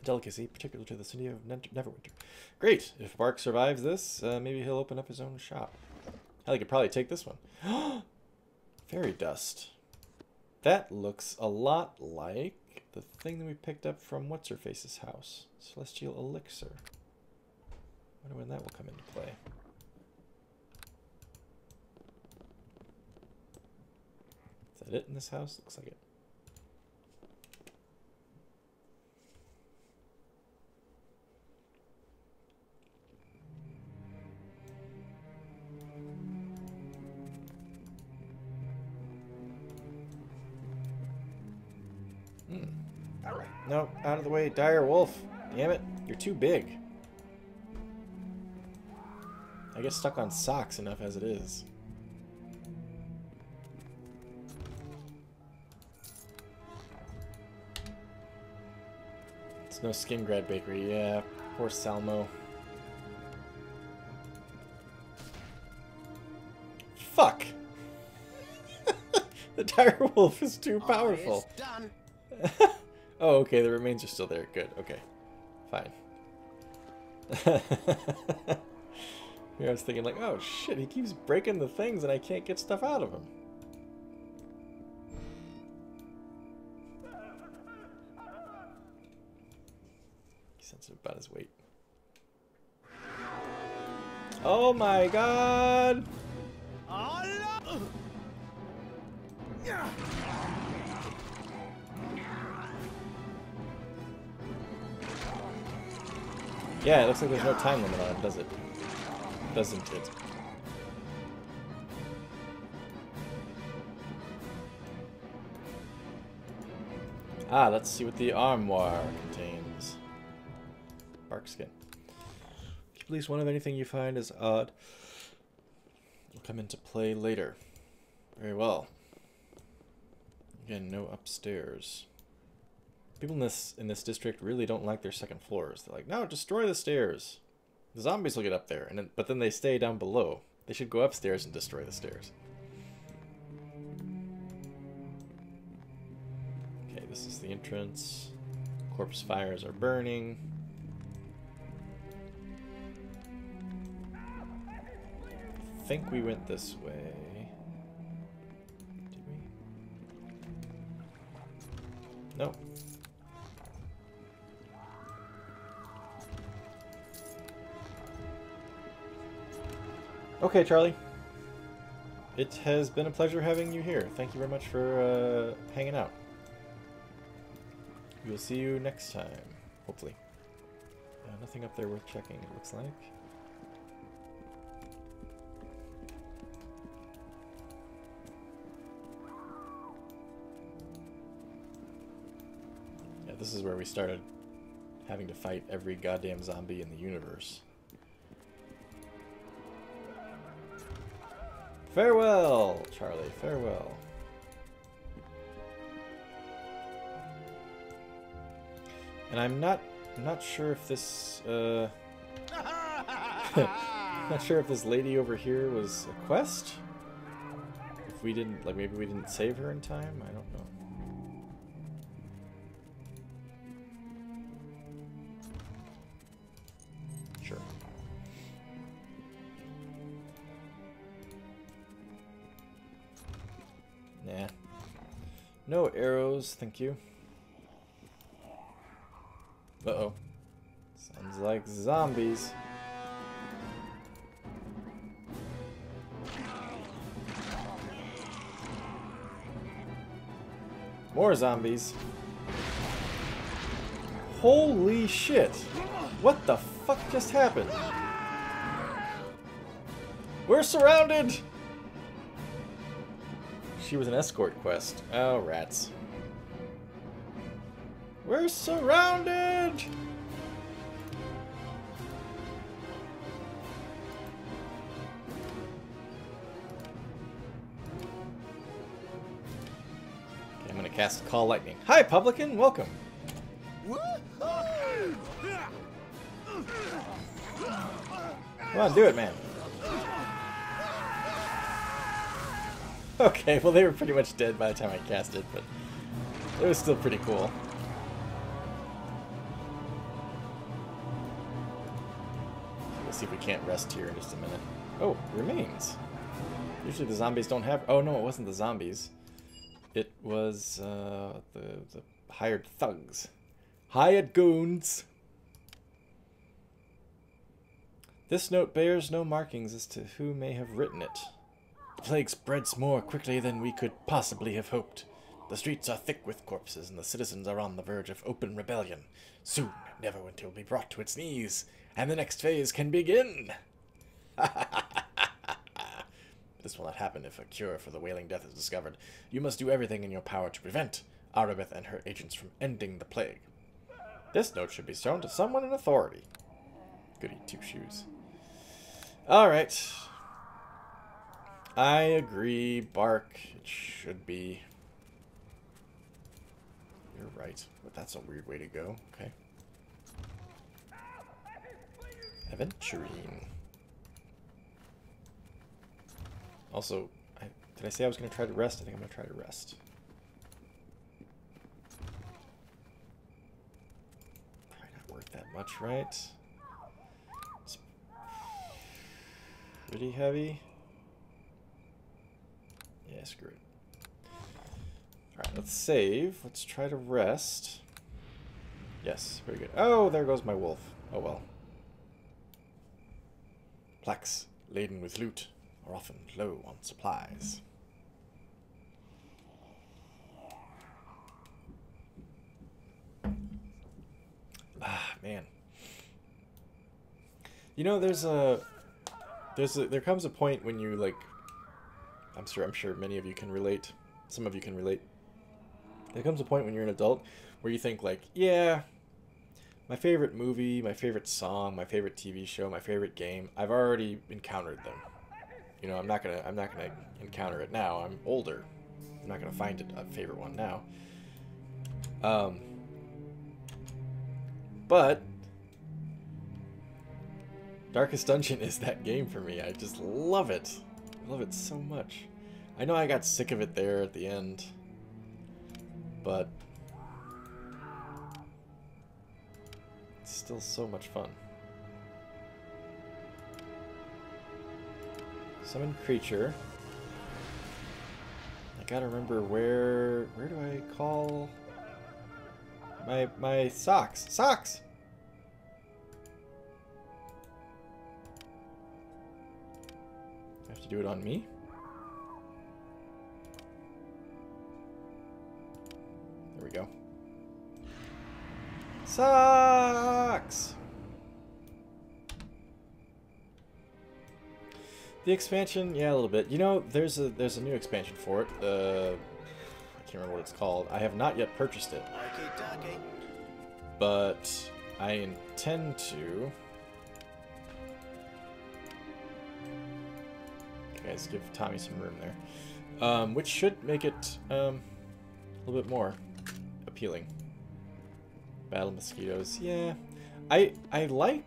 A delicacy particular to the city of Neverwinter. Great! If Bark survives this, maybe he'll open up his own shop. Hell, he could probably take this one. Fairy dust. That looks a lot like the thing that we picked up from What's-Her-Face's house. Celestial Elixir. I wonder when that will come into play. Is that it in this house? Looks like it. No, out of the way, Direwolf. Damn it, you're too big. I get stuck on socks enough as it is. It's no skin grad bakery, yeah. Poor Salmo. Fuck! The Direwolf is too powerful. It's done. Oh, okay, the remains are still there. Good, okay. Fine. Here I was thinking like, oh shit, he keeps breaking the things and I can't get stuff out of him. He's sensitive about his weight. Oh my god! Yeah, it looks like there's no time limit on it, does it? Doesn't it? Ah, let's see what the armoire contains. Bark skin. Keep at least one of anything you find is odd. Will come into play later. Very well. Again, no upstairs. People in this district really don't like their second floors. They're like, no, destroy the stairs. The zombies will get up there, but then they stay down below. They should go upstairs and destroy the stairs. Okay, this is the entrance. Corpse fires are burning. I think we went this way. Did we? No. Okay, Charlie. It has been a pleasure having you here. Thank you very much for hanging out. We will see you next time, hopefully. Nothing up there worth checking, it looks like. Yeah, this is where we started having to fight every goddamn zombie in the universe. Farewell, Charlie, farewell. And I'm not sure if this not sure if this lady over here was a quest. If we didn't, like, maybe we didn't save her in time, I don't know. Sure. Nah. No arrows, thank you. Uh-oh. Sounds like zombies. More zombies. Holy shit! What the fuck just happened? We're surrounded! She was an escort quest. Oh, rats. We're surrounded! Okay, I'm gonna cast Call Lightning. Hi, Publican! Welcome! Come on, do it, man. Okay, well they were pretty much dead by the time I cast it, but it was still pretty cool. Let's see if we can't rest here in just a minute. Oh, remains. Usually the zombies don't have... Oh no, it wasn't the zombies. It was the hired thugs. Hired goons. This note bears no markings as to who may have written it. The plague spreads more quickly than we could possibly have hoped. The streets are thick with corpses, and the citizens are on the verge of open rebellion. Soon, Neverwinter will be brought to its knees, and the next phase can begin. This will not happen if a cure for the Wailing Death is discovered. You must do everything in your power to prevent Arabeth and her agents from ending the plague. This note should be shown to someone in authority. Goody two-shoes. Alright. I agree, Bark. It should be. You're right, but that's a weird way to go. Okay. Aventurine. Also, did I say I was going to try to rest? I think I'm going to try to rest. Probably not worth that much, right? It's pretty heavy. Yeah, screw it. Alright, let's save. Let's try to rest. Yes, very good. Oh, there goes my wolf. Oh well. Plaques laden with loot are often low on supplies. Ah, man. You know, there comes a point when you, like, I'm sure many of you can relate. Some of you can relate. There comes a point when you're an adult where you think, like, yeah, my favorite movie, my favorite song, my favorite TV show, my favorite game, I've already encountered them. You know, I'm not gonna encounter it now. I'm older. I'm not gonna find a favorite one now. But Darkest Dungeon is that game for me. I just love it. I love it so much. I know I got sick of it there at the end, but it's still so much fun. Summon creature. I gotta remember where do I call my socks? Socks! I have to do it on me? There we go. Socks! The expansion, yeah, a little bit. You know, there's a new expansion for it. I can't remember what it's called. I have not yet purchased it. But I intend to. Okay, guys, give Tommy some room there. Which should make it a little bit more appealing. Battle mosquitoes, yeah. I like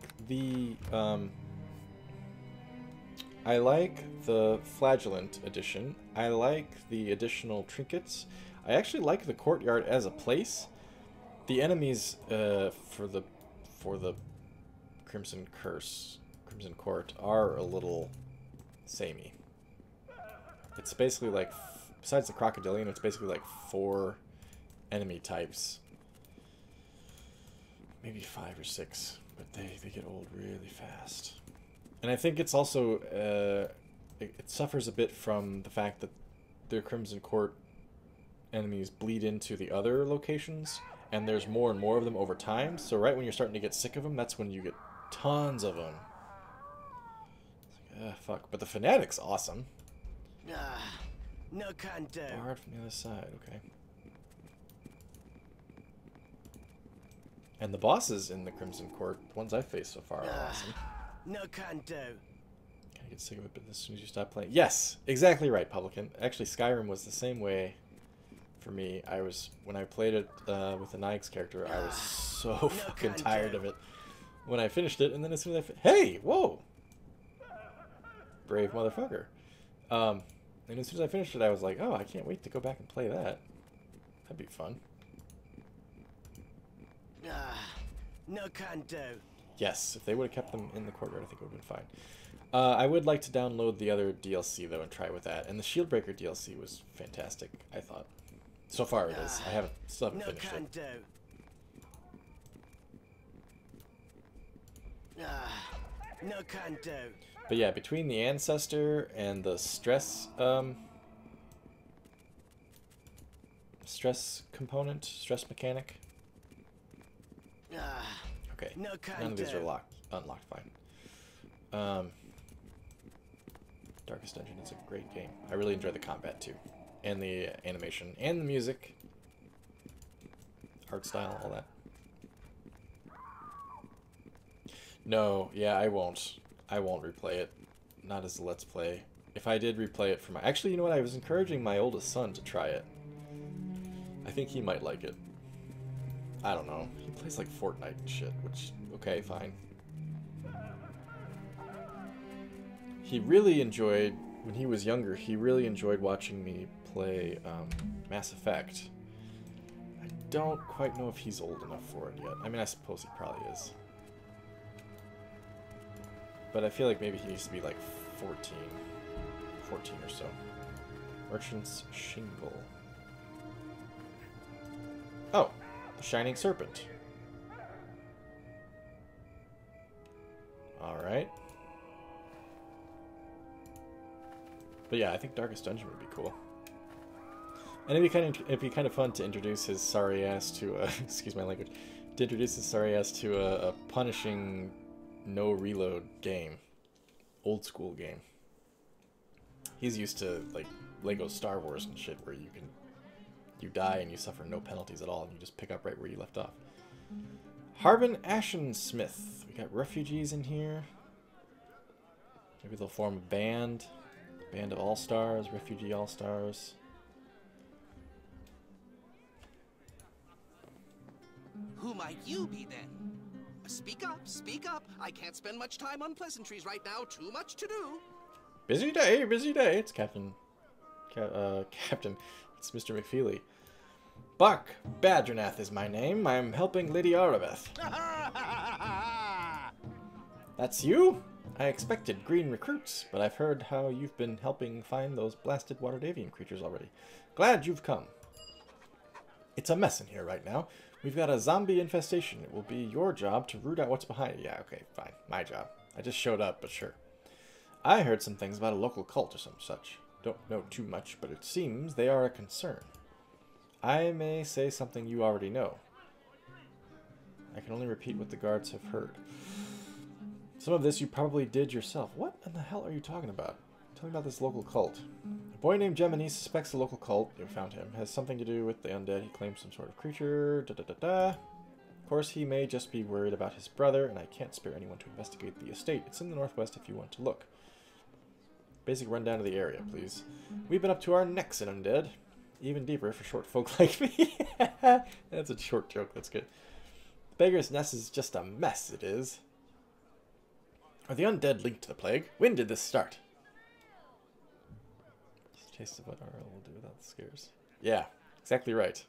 the Flagellant edition. I like the additional trinkets. I actually like the courtyard as a place. The enemies for the Crimson Court are a little samey. It's basically like, besides the crocodilian, it's basically like 4 enemy types. Maybe 5 or 6, but they get old really fast. And I think it's also, it suffers a bit from the fact that the Crimson Court enemies bleed into the other locations, and there's more and more of them over time, so right when you're starting to get sick of them, that's when you get tons of them. It's like, fuck. But the Fanatic's awesome. No can do. Barred from the other side, okay. And the bosses in the Crimson Court, the ones I've faced so far, are awesome. No can do. Kind of get sick of it, but as soon as you stop playing... Yes! Exactly right, Publican. Actually, Skyrim was the same way for me. When I played it with the Nyx character, I was so fucking tired of it when I finished it, and then as soon as I... Hey! Whoa! Brave motherfucker. And And as soon as I finished it, I was like, oh, I can't wait to go back and play that. That'd be fun. No can do. Yes, if they would have kept them in the courtyard, I think it would have been fine. I would like to download the other DLC, though, and try with that. And the Shieldbreaker DLC was fantastic, I thought. So far it is. I still haven't finished it. No can do. But yeah, between the Ancestor and the stress component, stress mechanic. Okay, none of these are unlocked fine. Darkest Dungeon is a great game. I really enjoy the combat too. And the animation. And the music. Art style, all that. No, yeah, I won't. I won't replay it. Not as a Let's Play. If I did replay it for my... Actually, you know what? I was encouraging my oldest son to try it. I think he might like it. I don't know. He plays like Fortnite and shit, which... Okay, fine. He really enjoyed... When he was younger, he really enjoyed watching me play Mass Effect. I don't quite know if he's old enough for it yet. I mean, I suppose he probably is. But I feel like maybe he needs to be like 14 or so. Merchant's Shingle. Oh, the Shining Serpent. Alright. But yeah, I think Darkest Dungeon would be cool. And it'd be kind of fun to introduce his sorry ass to excuse my language, to introduce his sorry ass to a punishing no reload game, old school game. He's used to like Lego Star Wars and shit, where you die and you suffer no penalties at all, and you just pick up right where you left off. Harbin Ashensmith. We got refugees in here. Maybe they'll form a band. Band of All-Stars, Refugee All-Stars. Who might you be then? Speak up, speak up. I can't spend much time on pleasantries right now. Too much to do. Busy day, busy day. It's Captain. It's Mr. McFeely. Buck Badgernath is my name. I'm helping Lydia Arabeth. That's you? I expected green recruits, but I've heard how you've been helping find those blasted Waterdavian creatures already. Glad you've come. It's a mess in here right now. We've got a zombie infestation. It will be your job to root out what's behind it. Yeah, okay, fine. My job. I just showed up, but sure. I heard some things about a local cult or some such. Don't know too much, but it seems they are a concern. I may say something you already know. I can only repeat what the guards have heard. Some of this you probably did yourself. What in the hell are you talking about? Tell me about this local cult. A boy named Gemini suspects the local cult, you found him, has something to do with the undead. He claims some sort of creature, Of course, he may just be worried about his brother, and I can't spare anyone to investigate the estate. It's in the northwest if you want to look. Basic rundown of the area, please. We've been up to our necks in undead. Even deeper for short folk like me. That's a short joke, that's good. Beggars Nest is just a mess, it is. Are the undead linked to the plague? When did this start? Just a taste of what Arl will do without the scares. Yeah, exactly right.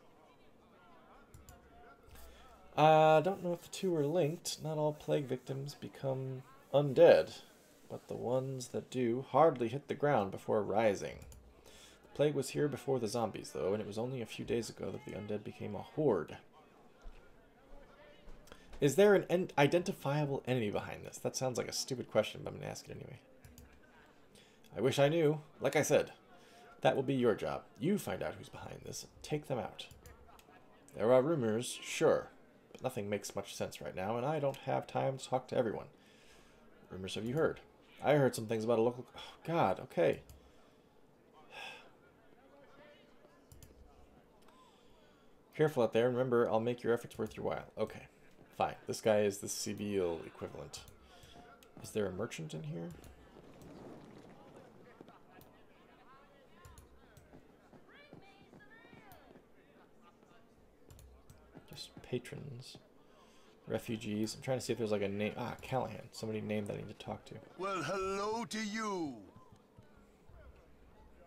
Don't know if the two are linked. Not all plague victims become undead, but the ones that do hardly hit the ground before rising. The plague was here before the zombies, though, and it was only a few days ago that the undead became a horde. Is there an identifiable enemy behind this? That sounds like a stupid question, but I'm going to ask it anyway. I wish I knew. Like I said, that will be your job. You find out who's behind this and take them out. There are rumors, sure, but nothing makes much sense right now, and I don't have time to talk to everyone. What rumors have you heard? I heard some things about a local... Oh, God, okay. Careful out there. Remember, I'll make your efforts worth your while. Okay. Fine. This guy is the civil equivalent. Is there a merchant in here? Just patrons. Refugees. I'm trying to see if there's like a name. Ah, Callahan. Somebody named that I need to talk to. Well, hello to you.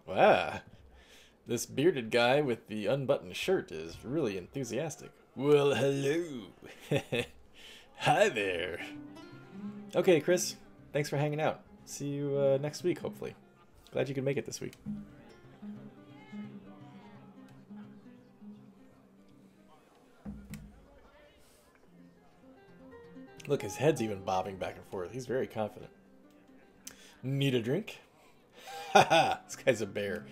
Wow. This bearded guy with the unbuttoned shirt is really enthusiastic. Well, hello. Hi there. Okay, Chris. Thanks for hanging out. See you next week, hopefully. Glad you could make it this week. Look, his head's even bobbing back and forth. He's very confident. Need a drink? Haha, this guy's a bear.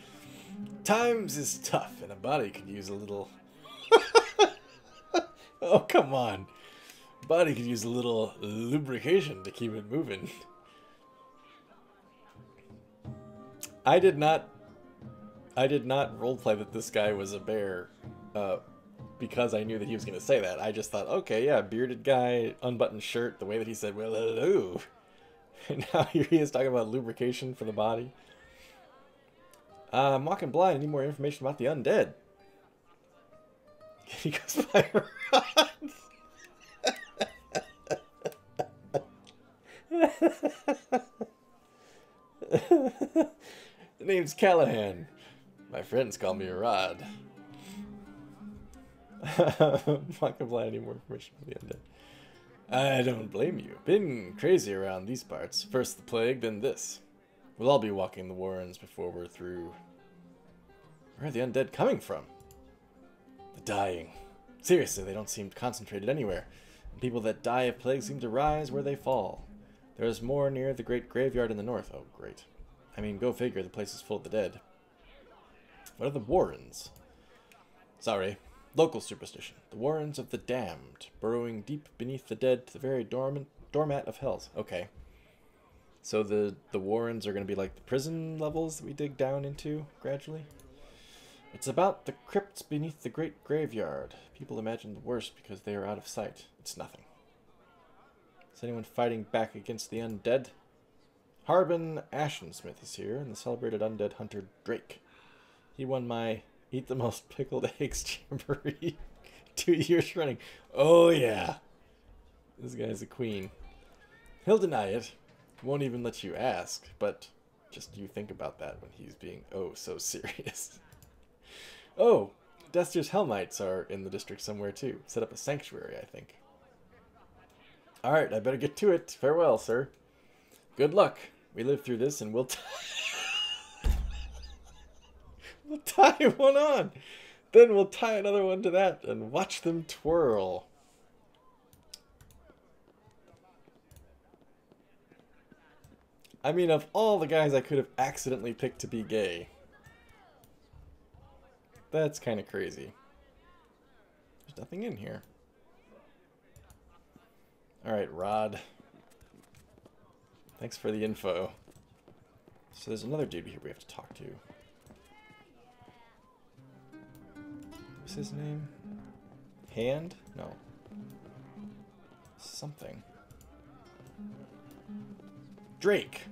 Times is tough, and a body could use a little... Oh, come on. Body could use a little lubrication to keep it moving. I did not roleplay that this guy was a bear because I knew that he was going to say that. I just thought, okay, yeah, bearded guy, unbuttoned shirt, the way that he said, well, hello. And now here he is talking about lubrication for the body. I'm walking blind. I need more information about the undead. He goes by rods. The name's Callahan. My friends call me Rod. Walking blind. I need more information about the undead. I don't blame you. Been crazy around these parts. First the plague, then this. We'll all be walking the warrens before we're through. Where are the undead coming from? The dying. Seriously, they don't seem concentrated anywhere. And people that die of plague seem to rise where they fall. There's more near the great graveyard in the north. Oh, great. I mean, go figure, the place is full of the dead. What are the warrens? Sorry. Local superstition. The warrens of the damned, burrowing deep beneath the dead to the very doormat of hells. Okay. So the warrens are going to be like the prison levels that we dig down into gradually? It's about the crypts beneath the great graveyard. People imagine the worst because they are out of sight. It's nothing. Is anyone fighting back against the undead? Harbin Ashensmith is here, and the celebrated undead hunter Drake. He won my Eat the Most Pickled Eggs Jamboree 2 years running. Oh, yeah. This guy's a queen. He'll deny it. Won't even let you ask, but just you think about that when he's being oh so serious. Oh, Dester's Hellmites are in the district somewhere too. Set up a sanctuary, I think. Alright, I better get to it. Farewell, sir. Good luck. We live through this and we'll we'll tie one on. Then we'll tie another one to that and watch them twirl. I mean, of all the guys I could have accidentally picked to be gay, that's kind of crazy. There's nothing in here. Alright, Rod. Thanks for the info. So there's another dude here we have to talk to. What's his name? Hand? No. Something. Drake.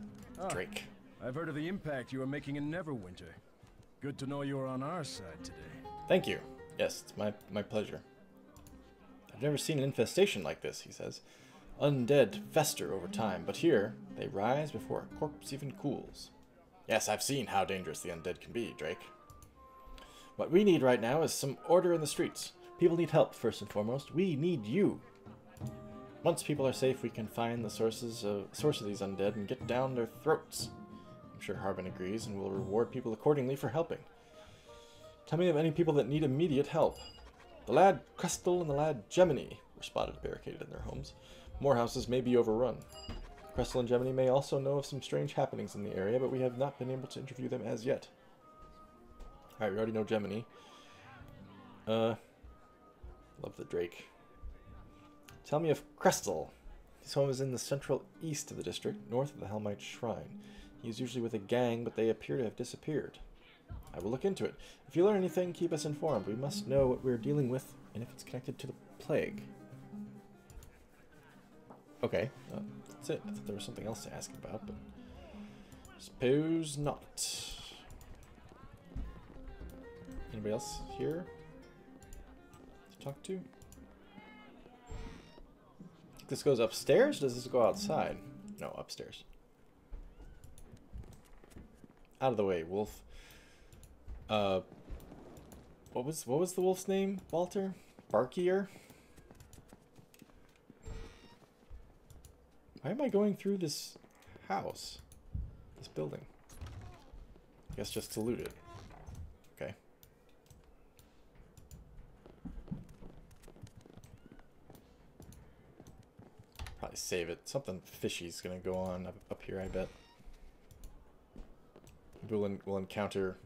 Drake. I've heard of the impact you are making in Neverwinter. Good to know you're on our side today. Thank you. Yes, it's my pleasure. I've never seen an infestation like this, he says. Undead fester over time, but here, they rise before a corpse even cools. Yes, I've seen how dangerous the undead can be, Drake. What we need right now is some order in the streets. People need help, first and foremost. We need you. Once people are safe, we can find the source of these undead and get down their throats. I'm sure Harbin agrees and will reward people accordingly for helping. Tell me of any people that need immediate help. The lad Crestel and the lad Gemini were spotted barricaded in their homes. More houses may be overrun. Crestel and Gemini may also know of some strange happenings in the area, but we have not been able to interview them as yet. Alright, we already know Gemini. Love the Drake. Tell me of Crestel. His home is in the central east of the district, north of the Hellmite Shrine. He is usually with a gang, but they appear to have disappeared. I will look into it. If you learn anything, keep us informed. We must know what we're dealing with, and if it's connected to the plague. Okay, that's it. I thought there was something else to ask about, but suppose not. Anybody else here to talk to? This goes upstairs? Or does this go outside? No, upstairs. Out of the way, wolf. What was the wolf's name, Walter? Barkier? Why am I going through this house? This building? I guess just to loot it. Okay. Probably save it. Something fishy's gonna go on up here, I bet. We'll encounter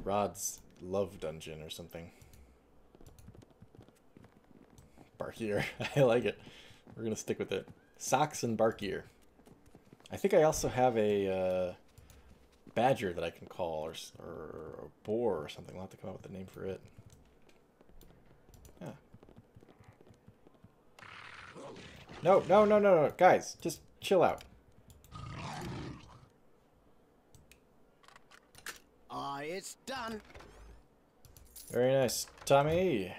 Rod's love dungeon or something. Barkier. I like it. We're gonna stick with it. Socks and Barkier. I think I also have a badger that I can call, or a boar or something. I'll have to come up with a name for it. Yeah. No. Guys, just chill out. It's done. Very nice, Tommy.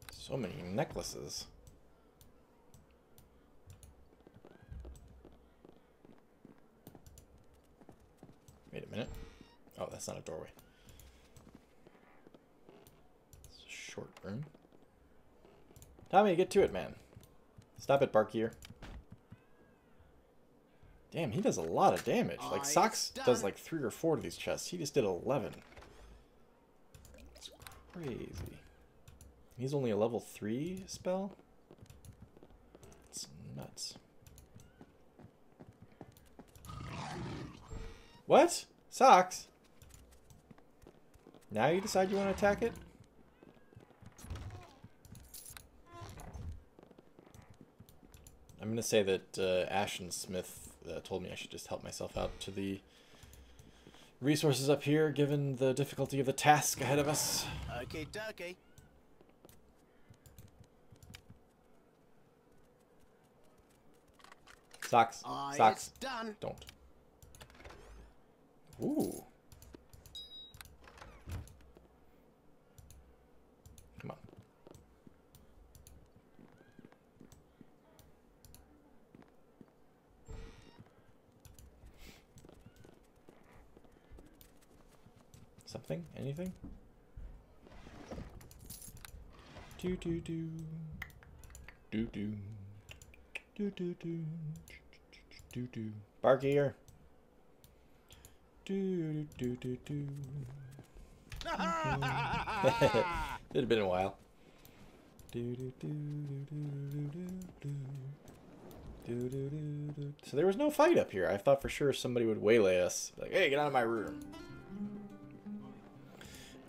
So many necklaces. Wait a minute. Oh, that's not a doorway. It's a short room. Tommy, get to it, man. Stop it, Barkier. Damn, he does a lot of damage. Like, Socks does like 3 or 4 of these chests. He just did 11. It's crazy. He's only a level 3 spell? It's nuts. What? Socks? Now you decide you want to attack it? I'm going to say that Ashen Smith told me I should just help myself out to the resources up here, given the difficulty of the task ahead of us. Okay, dokie. Socks. Socks. It's done. Don't. Ooh. Come on. Something? Anything? Do do do. Do do. Do do do. Do do. Barkier. Do do do do. It had been a while. Do do do do do do do do do. So there was no fight up here. I thought for sure somebody would waylay us. Like, hey, get out of my room.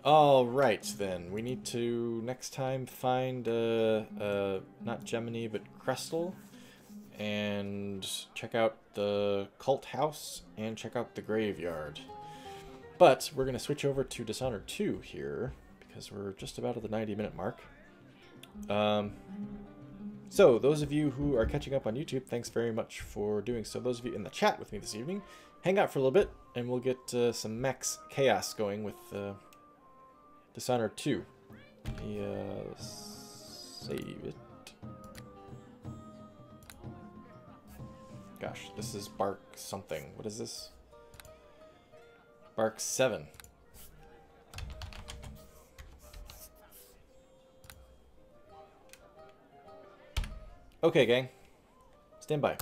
All right, then we need to next time find not Gemini but Crestel, and check out the cult house and check out the graveyard. But we're going to switch over to Dishonored 2 here because we're just about at the 90-minute mark. So those of you who are catching up on YouTube, thanks very much for doing so. Those of you in the chat with me this evening, hang out for a little bit and we'll get some max chaos going with Dishonored 2. Let me save it. Gosh, this is Bark something. What is this? Bark 7. Okay, gang. Stand by.